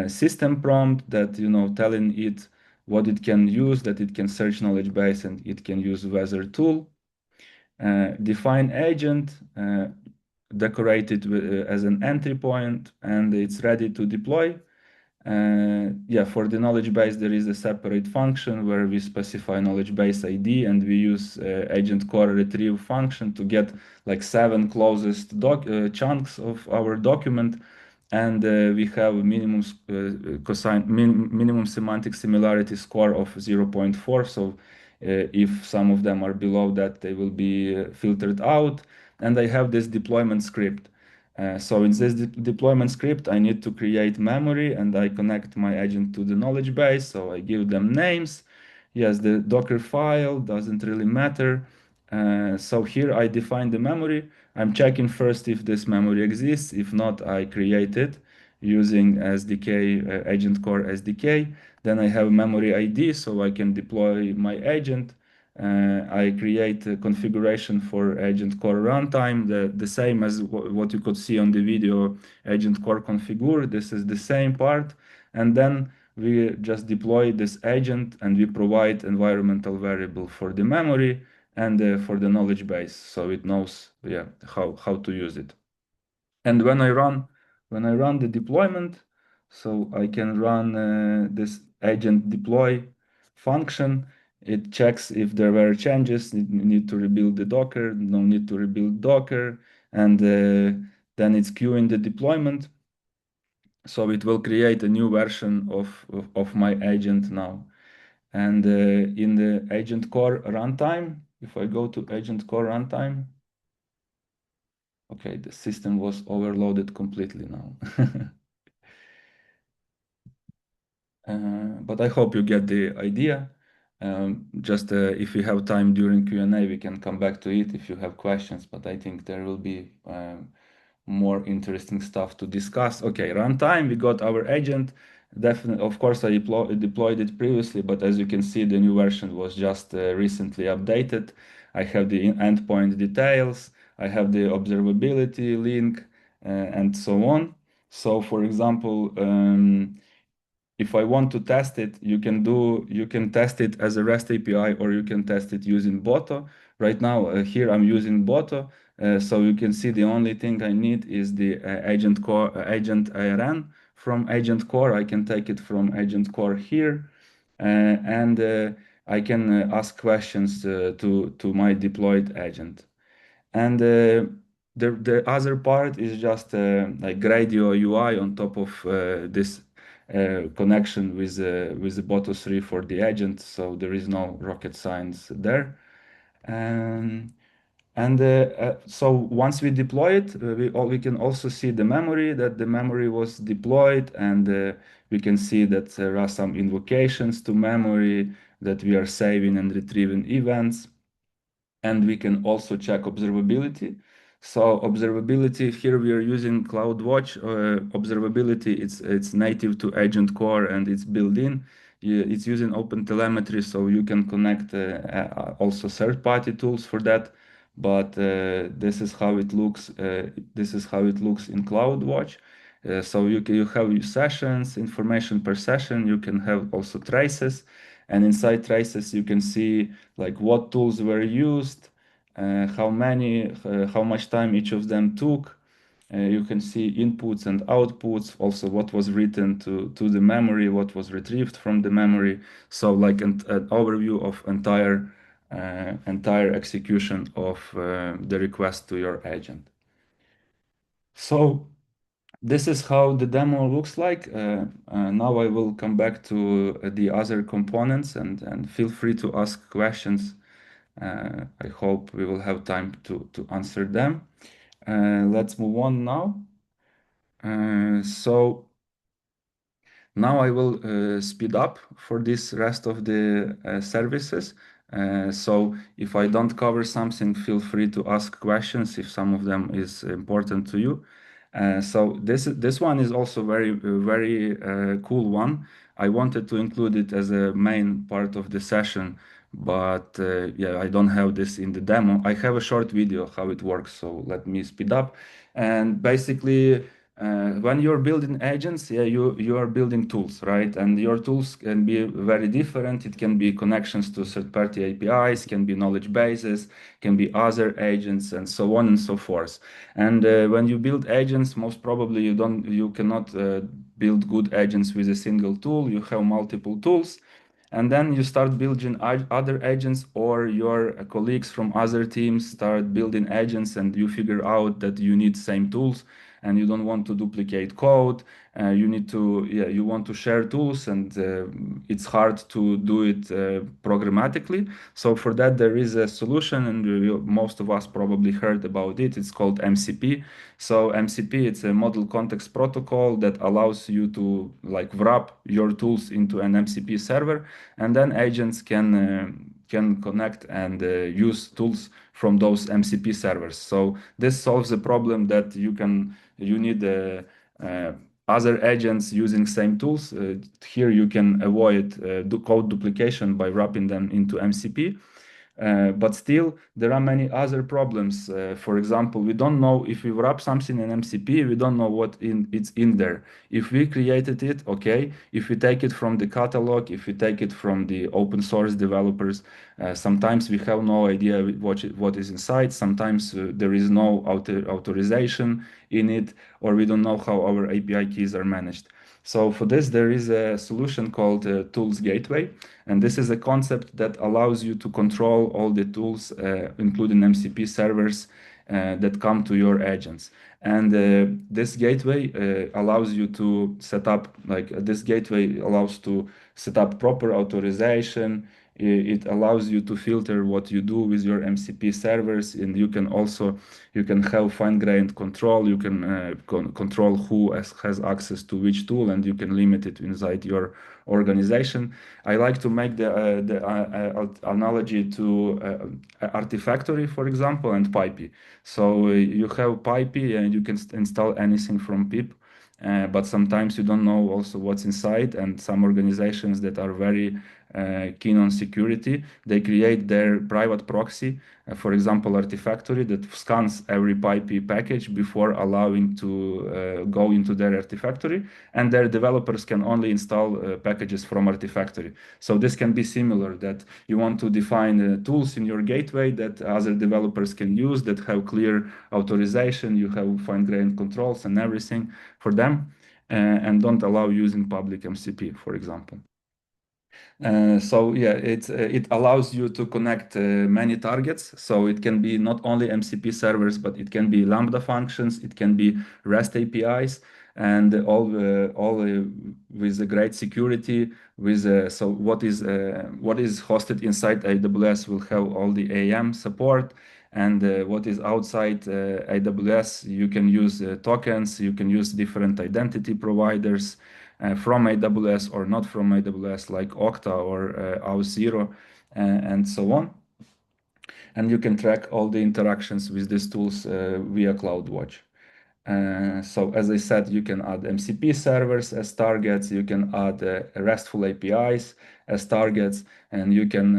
system prompt that, telling it what it can use, that it can search knowledge base and it can use weather tool. Define agent, decorated as an entry point, and it's ready to deploy. Yeah, for the knowledge base, there is a separate function where we specify knowledge base ID, and we use agent core retrieve function to get like 7 closest chunks of our document. And we have a minimum semantic similarity score of 0.4. So if some of them are below that, they will be filtered out. And I have this deployment script. So in this deployment script, I need to create memory, and I connect my agent to the knowledge base. So I give them names. Yes, the Docker file doesn't really matter. So here I define the memory. I'm checking first if this memory exists. If not, I create it using SDK, Agent Core SDK. Then I have memory ID, so I can deploy my agent. I create a configuration for Agent Core runtime, the same as what you could see on the video, Agent Core configure. This is the same part. And then we just deploy this agent, and we provide environmental variable for the memory and for the knowledge base, so it knows, yeah, how to use it. And when I run the deployment, so I can run this agent deploy function. It checks if there were changes, need to rebuild the Docker, no need to rebuild Docker, and then it's queuing the deployment. So it will create a new version of my agent now. And in the agent core runtime, if I go to agent core runtime, okay, the system was overloaded completely now. But I hope you get the idea. Just if we have time during Q&A, we can come back to it if you have questions, but I think there will be more interesting stuff to discuss. Okay, runtime, we got our agent. Definitely, of course, I deployed it previously, but as you can see, the new version was just recently updated. I have the endpoint details, I have the observability link, and so on. So, for example, if I want to test it, you can test it as a REST API, or you can test it using Boto. Right now, here I'm using Boto. So you can see the only thing I need is the agent core, agent ARN from agent core. I can take it from agent core here, and I can ask questions to my deployed agent. And the other part is just like Gradio UI on top of this connection with the Boto3 for the agent. So there is no rocket science there. So once we deploy it, we can also see the memory, that the memory was deployed, and we can see that there are some invocations to memory, that we are saving and retrieving events, and we can also check observability. So observability, here we are using CloudWatch. Observability, it's native to Agent Core and it's built in. It's using OpenTelemetry, so you can connect also third-party tools for that. But this is how it looks. This is how it looks in CloudWatch. So you have your sessions, information per session. You can have also traces, and inside traces you can see like what tools were used, how much time each of them took. You can see inputs and outputs, also what was written to the memory, what was retrieved from the memory. So like an overview of entire execution of the request to your agent. So this is how the demo looks like. Now I will come back to the other components, and feel free to ask questions. I hope we will have time to answer them. Let's move on now. So now I will speed up for this rest of the services. So if I don't cover something, feel free to ask questions if some of them is important to you. So this one is also very cool one. I wanted to include it as a main part of the session, but yeah, I don't have this in the demo. I have a short video how it works, so let me speed up. And basically, when you're building agents, yeah, you are building tools, right? And your tools can be very different. It can be connections to third-party APIs, can be knowledge bases, can be other agents, and so on and so forth. And when you build agents, most probably you cannot build good agents with a single tool. You have multiple tools. And then you start building other agents, or your colleagues from other teams start building agents, and you figure out that you need same tools and you don't want to duplicate code. You want to share tools, and it's hard to do it programmatically. So for that, there is a solution, and most of us probably heard about it. It's called MCP. So MCP, it's a model context protocol that allows you to like wrap your tools into an MCP server, and then agents can connect and use tools from those MCP servers. So this solves the problem that you need other agents using same tools. Here you can avoid code duplication by wrapping them into MCP. But still, there are many other problems. For example, we don't know if we wrap something in MCP, we don't know it's in there. If we created it, okay. If we take it from the catalog, if we take it from the open source developers, sometimes we have no idea what is inside. Sometimes there is no authorization in it, or we don't know how our API keys are managed. So for this, there is a solution called Tools Gateway. And this is a concept that allows you to control all the tools, including MCP servers that come to your agents. And this gateway allows you to set up, this gateway allows to set up proper authorization. It allows you to filter what you do with your MCP servers, and you can have fine-grained control. You can control who has access to which tool, and you can limit it inside your organization. I like to make the analogy to Artifactory, for example, and Pipey. So you have Pipey, and you can install anything from pip. But sometimes you don't know also what's inside, and some organizations that are very keen on security, they create their private proxy, for example, Artifactory, that scans every PyP package before allowing to go into their Artifactory, and their developers can only install packages from Artifactory. So this can be similar, that you want to define tools in your gateway that other developers can use, that have clear authorization, you have fine-grained controls and everything for them, and don't allow using public MCP, for example. So yeah, it allows you to connect many targets. So it can be not only MCP servers, but it can be Lambda functions, it can be REST APIs, and all with a great security. So what is hosted inside AWS will have all the AM support, and what is outside AWS, you can use tokens, you can use different identity providers from AWS or not from AWS, like Okta or Auth0, and so on. And you can track all the interactions with these tools via CloudWatch. So as I said, you can add MCP servers as targets, you can add RESTful APIs as targets, and you can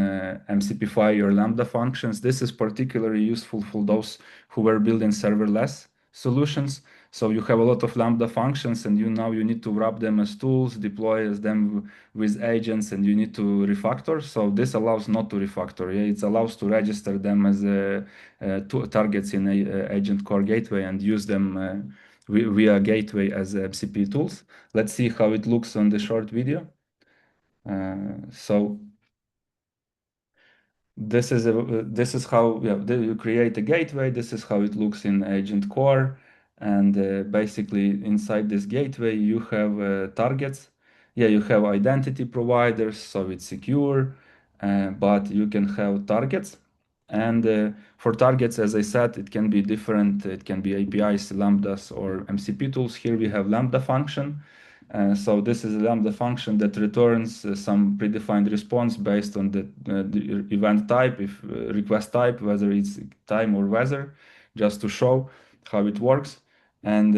MCPify your Lambda functions. This is particularly useful for those who were building serverless solutions. So you have a lot of Lambda functions, and now you need to wrap them as tools, deploy as them with agents, and you need to refactor. So this allows not to refactor. Yeah? It allows to register them as targets in a agent core gateway and use them via gateway as MCP tools. Let's see how it looks on the short video. So this is how you create a gateway. This is how it looks in agent core, and basically inside this gateway you have targets. Yeah, you have identity providers, so it's secure, but you can have targets. And for targets, as I said, it can be different. It can be APIs, Lambdas, or MCP tools. Here we have Lambda function. So this is a Lambda function that returns some predefined response based on the event type, if request type, whether it's time or weather, just to show how it works. And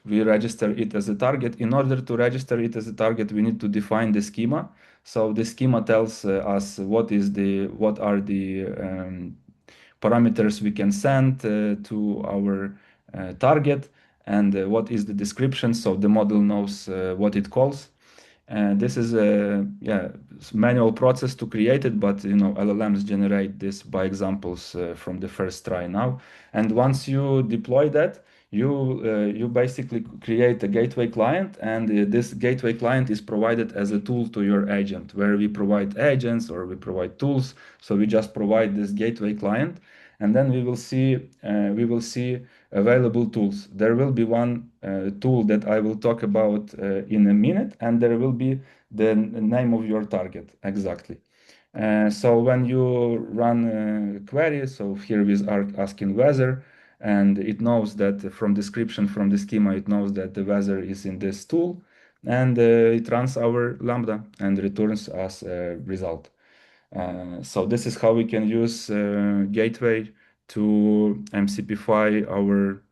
we register it as a target. In order to register it as a target, we need to define the schema. So the schema tells us what are the parameters we can send to our target, and what is the description, so the model knows what it calls. This is a manual process to create it, but LLMs generate this by examples from the first try now. And once you deploy that, you basically create a gateway client, and this gateway client is provided as a tool to your agent, where we provide agents or we provide tools. So we just provide this gateway client, and then we will see available tools. There will be one tool that I will talk about in a minute, and there will be the name of your target exactly. So when you run a query, so here we are asking weather, and it knows that from description, from the schema, it knows that the weather is in this tool, and it runs our Lambda and returns us a result. So this is how we can use gateway to MCPify our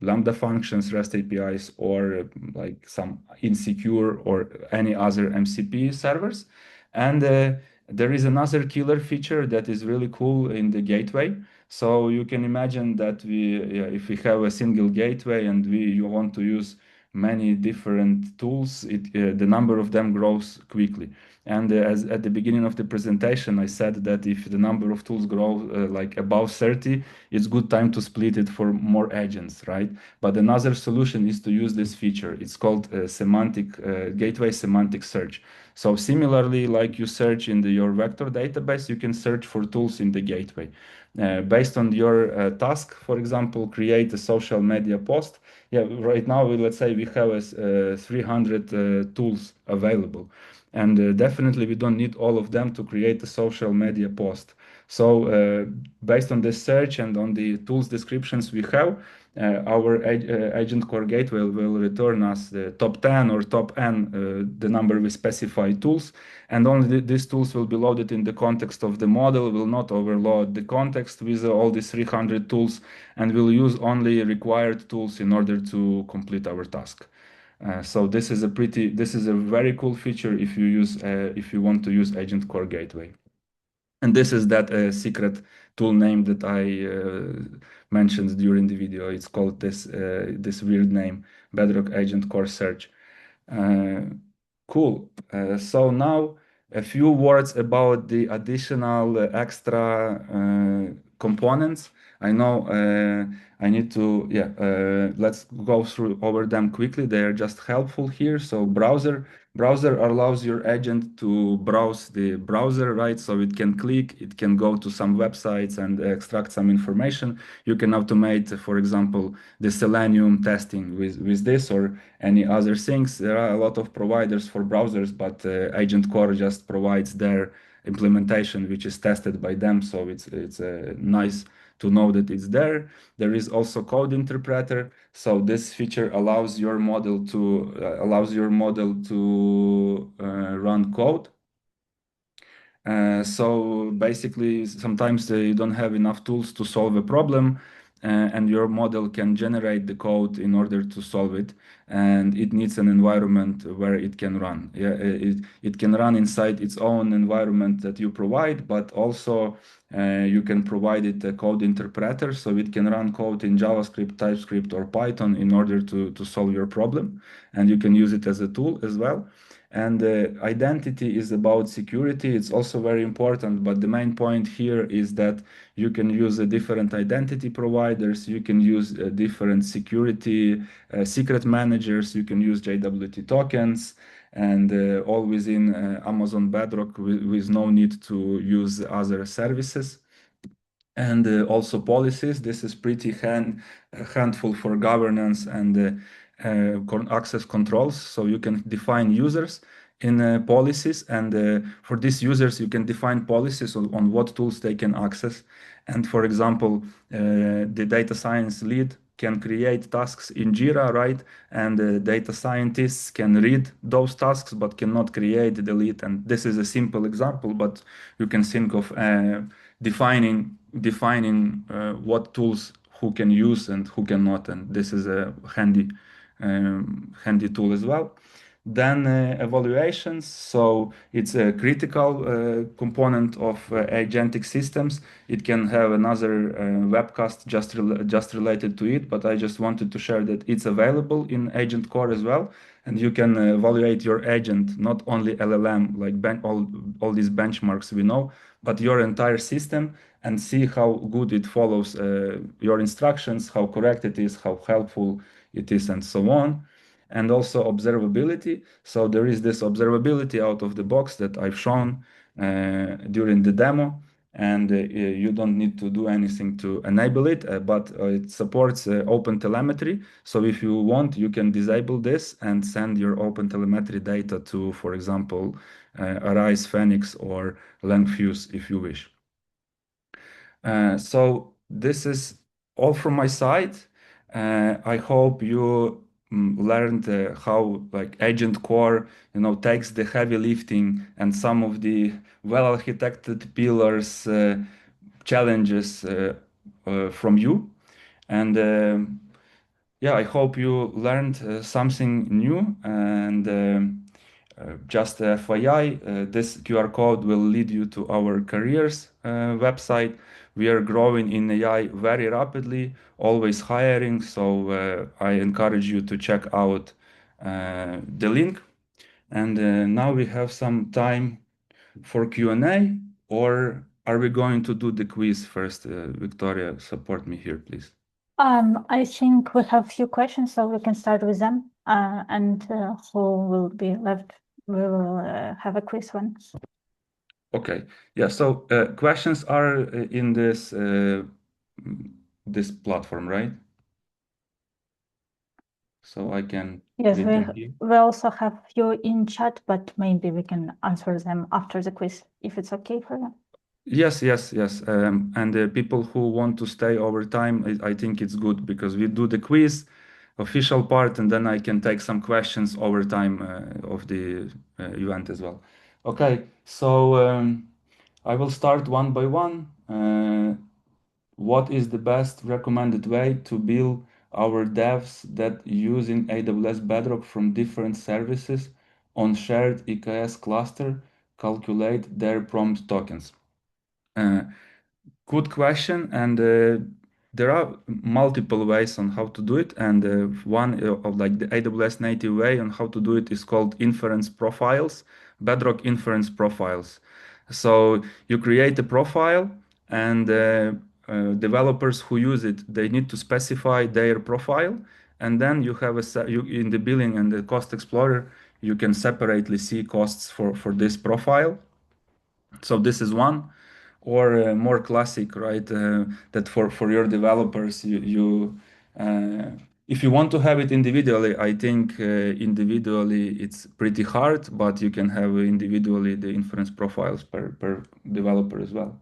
Lambda functions, REST APIs, or like some insecure or any other MCP servers. And there is another killer feature that is really cool in the gateway. So you can imagine that if we have a single gateway and you want to use many different tools, the number of them grows quickly. And as at the beginning of the presentation, I said that if the number of tools grow like above 30, it's good time to split it for more agents, right? But another solution is to use this feature. It's called gateway semantic search. So similarly, like you search in your vector database, you can search for tools in the gateway. Based on your task, for example, create a social media post. Yeah, right now, let's say we have 300 tools available. And definitely we don't need all of them to create a social media post. So based on this search and on the tools descriptions we have, our agent core gateway will return us the top 10 or top n, the number we specify tools, and only these tools will be loaded in the context of the model, will not overload the context with all these 300 tools, and will use only required tools in order to complete our task. So this is a very cool feature if you want to use Agent Core Gateway. And this is that secret tool name that I mentioned during the video. It's called this weird name, Bedrock Agent Core Search. Uh, cool. So now a few words about the additional extra components. I know I need to, yeah, let's go through over them quickly. They are just helpful here. So browser allows your agent to browse the browser, right? So it can click, it can go to some websites and extract some information. You can automate, for example, the Selenium testing with this or any other things. There are a lot of providers for browsers, but Agent Core just provides their implementation, which is tested by them. So it's nice to know that it's there. There is also code interpreter. So this feature allows your model to run code. So basically, sometimes you don't have enough tools to solve a problem, and your model can generate the code in order to solve it, and it needs an environment where it can run. Yeah, it can run inside its own environment that you provide, but also you can provide it a code interpreter, so it can run code in JavaScript, TypeScript, or Python in order to solve your problem, and you can use it as a tool as well. And identity is about security. It's also very important, but the main point here is that you can use different identity providers. You can use different security secret managers. You can use JWT tokens, and all within Amazon Bedrock with no need to use other services. And also policies. This is pretty handful for governance and access controls. So you can define users in policies, and for these users, you can define policies on what tools they can access. And for example, the data science lead can create tasks in Jira, right? And data scientists can read those tasks but cannot create, delete. And this is a simple example, but you can think of defining what tools who can use and who cannot, and this is a handy tool as well. Then evaluations, so it's a critical component of agentic systems. It can have another webcast just related to it, but I just wanted to share that it's available in Agent Core as well, and you can evaluate your agent, not only LLM, like all these benchmarks we know, but your entire system, and see how good it follows your instructions, how correct it is, how helpful it is, and so on. And also observability. So there is this observability out of the box that I've shown during the demo, and you don't need to do anything to enable it, but it supports open telemetry. So if you want, you can disable this and send your open telemetry data to, for example, Arise, Phoenix, or Langfuse if you wish. So this is all from my side. I hope you learned how like Agent Core, takes the heavy lifting and some of the well-architected pillars challenges from you. And yeah, I hope you learned something new. And just FYI, this QR code will lead you to our careers website. We are growing in AI very rapidly, always hiring. So I encourage you to check out the link. And now we have some time for Q&A, or are we going to do the quiz first? Victoria, support me here, please. I think we have a few questions, so we can start with them. And who will be left, we will have a quiz one. Okay. Yeah. So questions are in this platform, right? So I can Yes, read them here. we also have few in chat, but maybe we can answer them after the quiz, if it's okay for you. Yes. And the people who want to stay over time, I think it's good because we do the quiz, official part, and then I can take some questions over time of the event as well. Okay. So I will start one by one. What is the best recommended way to build our devs that using AWS Bedrock from different services on shared EKS cluster calculate their prompt tokens? Good question, and there are multiple ways on how to do it, and one of like the AWS native way on how to do it is called inference profiles, Bedrock inference profiles. So you create a profile, and developers who use it, they need to specify their profile, and then you have in the billing and the cost explorer, you can separately see costs for this profile. So this is one, or more classic, right? That for your developers, if you want to have it individually, I think individually it's pretty hard, but you can have individually the inference profiles per developer as well.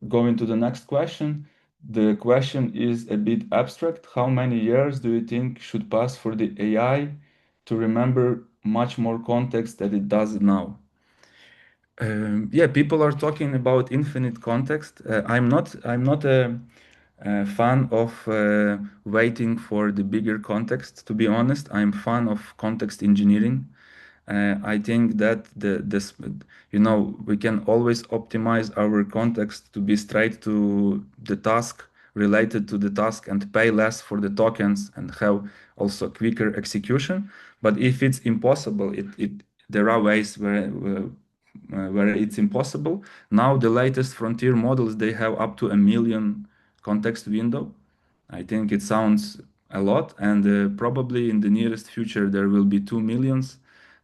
Going to the next question. The question is a bit abstract. How many years do you think should pass for the AI to remember much more context than it does now? Yeah, people are talking about infinite context. I'm not a fan of waiting for the bigger context. To be honest, I'm fan of context engineering. I think that we can always optimize our context to be straight to the task, related to the task, and pay less for the tokens and have also quicker execution. But if it's impossible, there are ways where it's impossible. Now the latest frontier models, they have up to 1 million context window. I think it sounds a lot, and probably in the nearest future there will be 2 millions.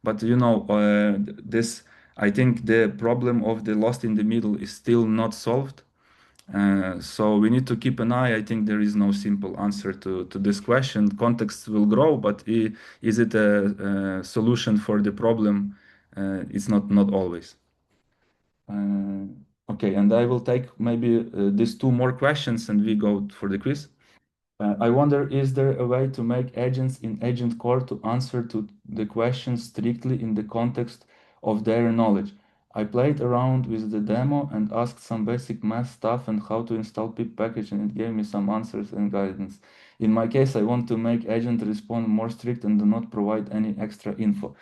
But this, I think the problem of the lost in the middle is still not solved. So we need to keep an eye. I think there is no simple answer to this question. Context will grow, but is it a solution for the problem? It's not always. Okay, and I will take maybe these two more questions and we go for the quiz. I wonder, is there a way to make agents in Agent Core to answer to the questions strictly in the context of their knowledge? I played around with the demo and asked some basic math stuff and how to install pip package, and it gave me some answers and guidance. In my case, I want to make agent respond more strict and do not provide any extra info.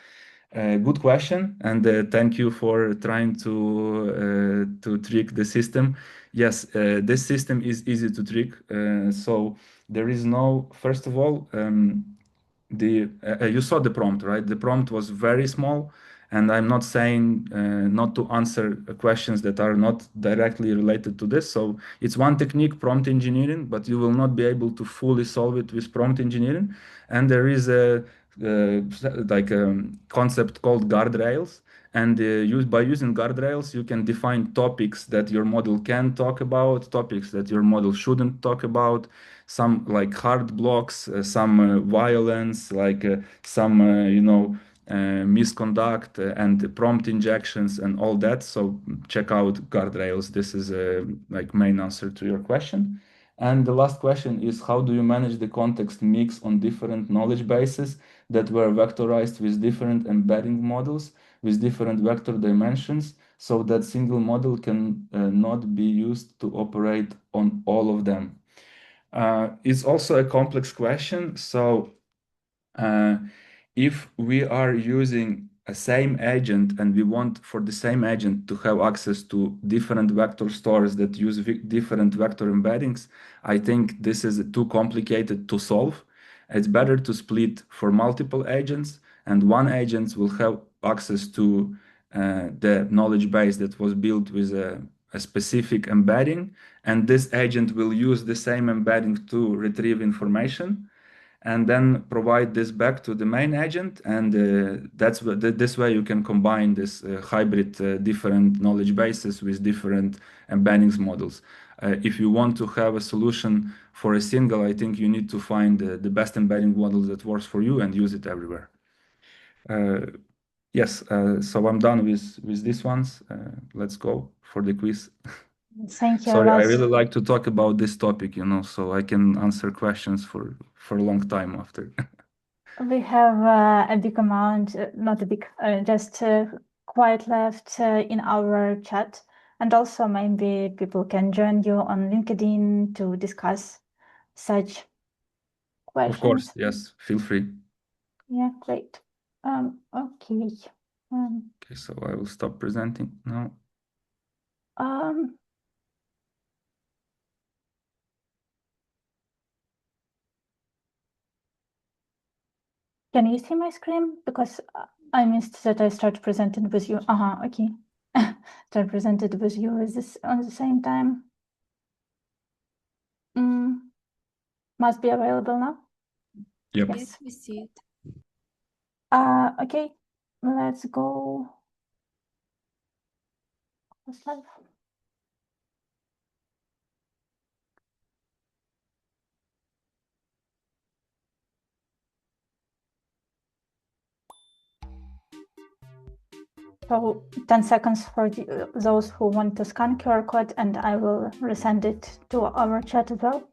Good question, and thank you for trying to trick the system. Yes, this system is easy to trick. So there is no, first of all, you saw the prompt, right? The prompt was very small, and I'm not saying not to answer questions that are not directly related to this. So it's one technique, prompt engineering, but you will not be able to fully solve it with prompt engineering. And there is a like a concept called guardrails. And by using guardrails, you can define topics that your model can talk about, topics that your model shouldn't talk about, some like hard blocks, some violence, like some misconduct and prompt injections and all that. So check out guardrails. This is like main answer to your question. And the last question is, how do you manage the context mix on different knowledge bases that were vectorized with different embedding models with different vector dimensions, so that single model can not be used to operate on all of them? It's also a complex question. So if we are using a same agent and we want for the same agent to have access to different vector stores that use different vector embeddings, I think this is too complicated to solve. It's better to split for multiple agents, and one agent will have access to the knowledge base that was built with a specific embedding, and this agent will use the same embedding to retrieve information and then provide this back to the main agent. And this way you can combine this hybrid different knowledge bases with different embeddings models. If you want to have a solution for a single, I think you need to find the best embedding model that works for you and use it everywhere. Yes, so I'm done with these ones. Let's go for the quiz. Thank you. Sorry, I really like to talk about this topic, so I can answer questions for a long time after. We have a big amount, not a big, just quite left in our chat. And also maybe people can join you on LinkedIn to discuss such questions? Of course, yes, feel free. Yeah, great. Okay. Okay, so I will stop presenting now. Can you see my screen? Because I missed that I started presenting with you. Okay. Start presented with you is this on the same time. Must be available now. Yep. Yes, we see it. Okay, let's go. So 10 seconds for those who want to scan QR code, and I will resend it to our chat as well.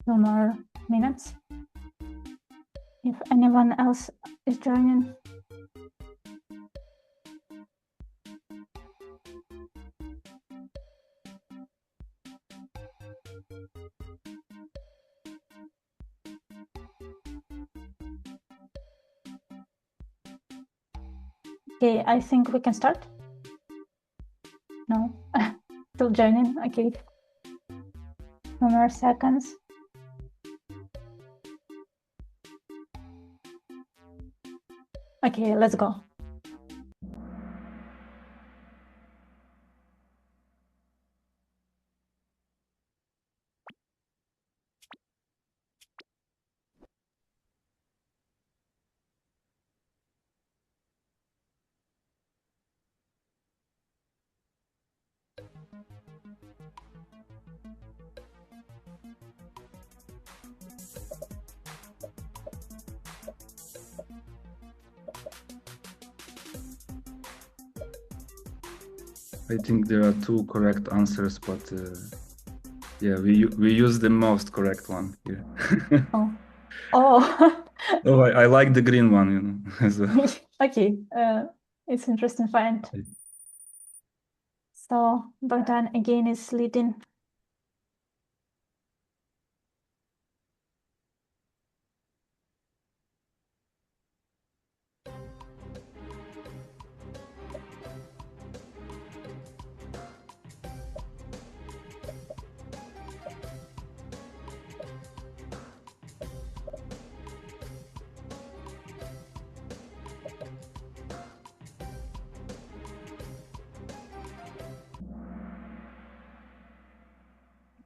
Two more minutes. If anyone else is joining. Okay, I think we can start. No, still joining. Okay. No more seconds. Okay, let's go. I think there are two correct answers, but yeah, we use the most correct one here. Oh. Oh, I like the green one, you know. So. Okay, it's interesting find. So Bogdan again is leading.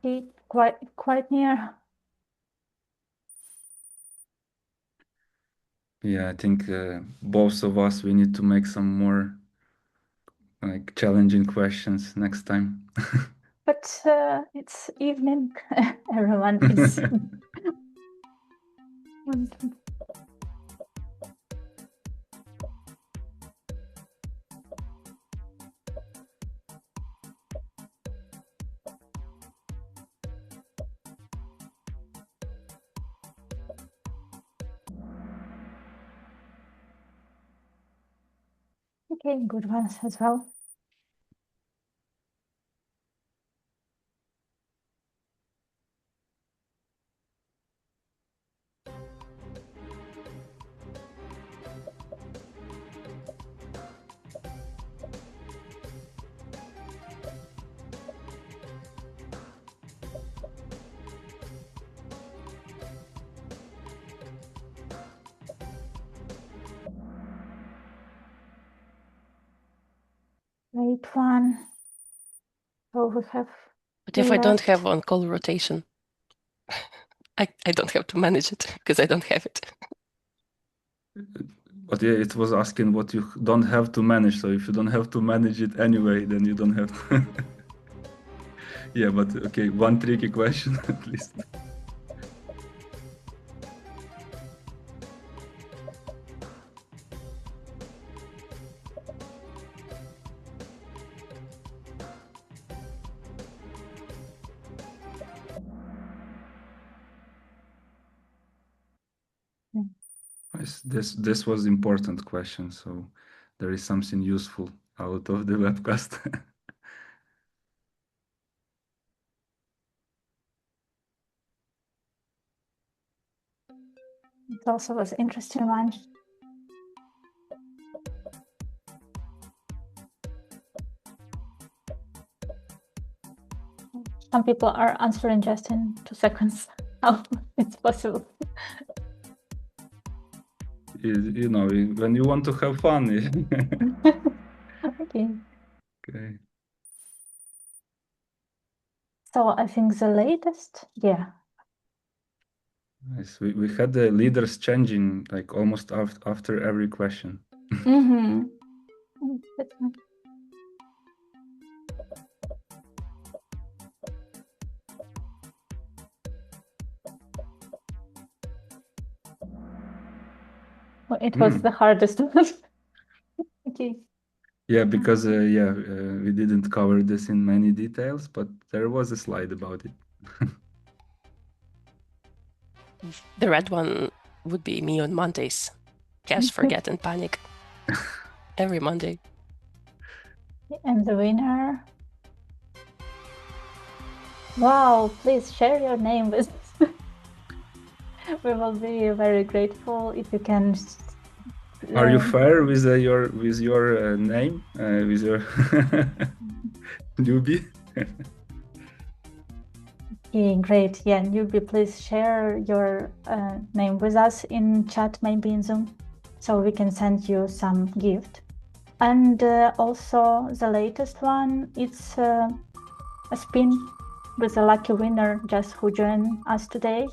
Okay, quite near. Yeah, I think both of us, we need to make some more like challenging questions next time. But it's evening. Everyone is. Okay, good ones as well. Great one. So we have. But if I don't have on-call rotation, I don't have to manage it because I don't have it. But yeah, it was asking what you don't have to manage. So if you don't have to manage it anyway, then you don't have to. Yeah, but okay, one tricky question at least. Yes, this was important question, so there is something useful out of the webcast. It also was interesting one. Some people are answering just in 2 seconds. How it's possible? You know, when you want to have fun. Okay. Okay. So I think the latest, yeah. Nice. We had the leaders changing like almost after every question. Mm-hmm. That's nice. Well, it was the hardest one. Okay. Yeah, because we didn't cover this in many details, but there was a slide about it. The red one would be me on Mondays. Yes, forget and panic. Every Monday. And the winner. Wow, please share your name with us. We will be very grateful if you can. Are you fair with your name, with your newbie? Okay, great. Yeah, newbie, please share your name with us in chat, maybe in Zoom, so we can send you some gift. And also the latest one, it's a spin with a lucky winner just who joined us today.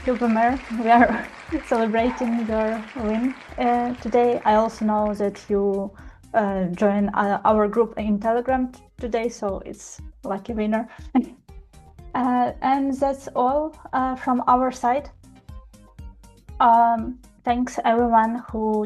Silvermare, we are celebrating your win today. I also know that you joined our group in Telegram today, so it's lucky winner. And that's all from our side. Thanks everyone who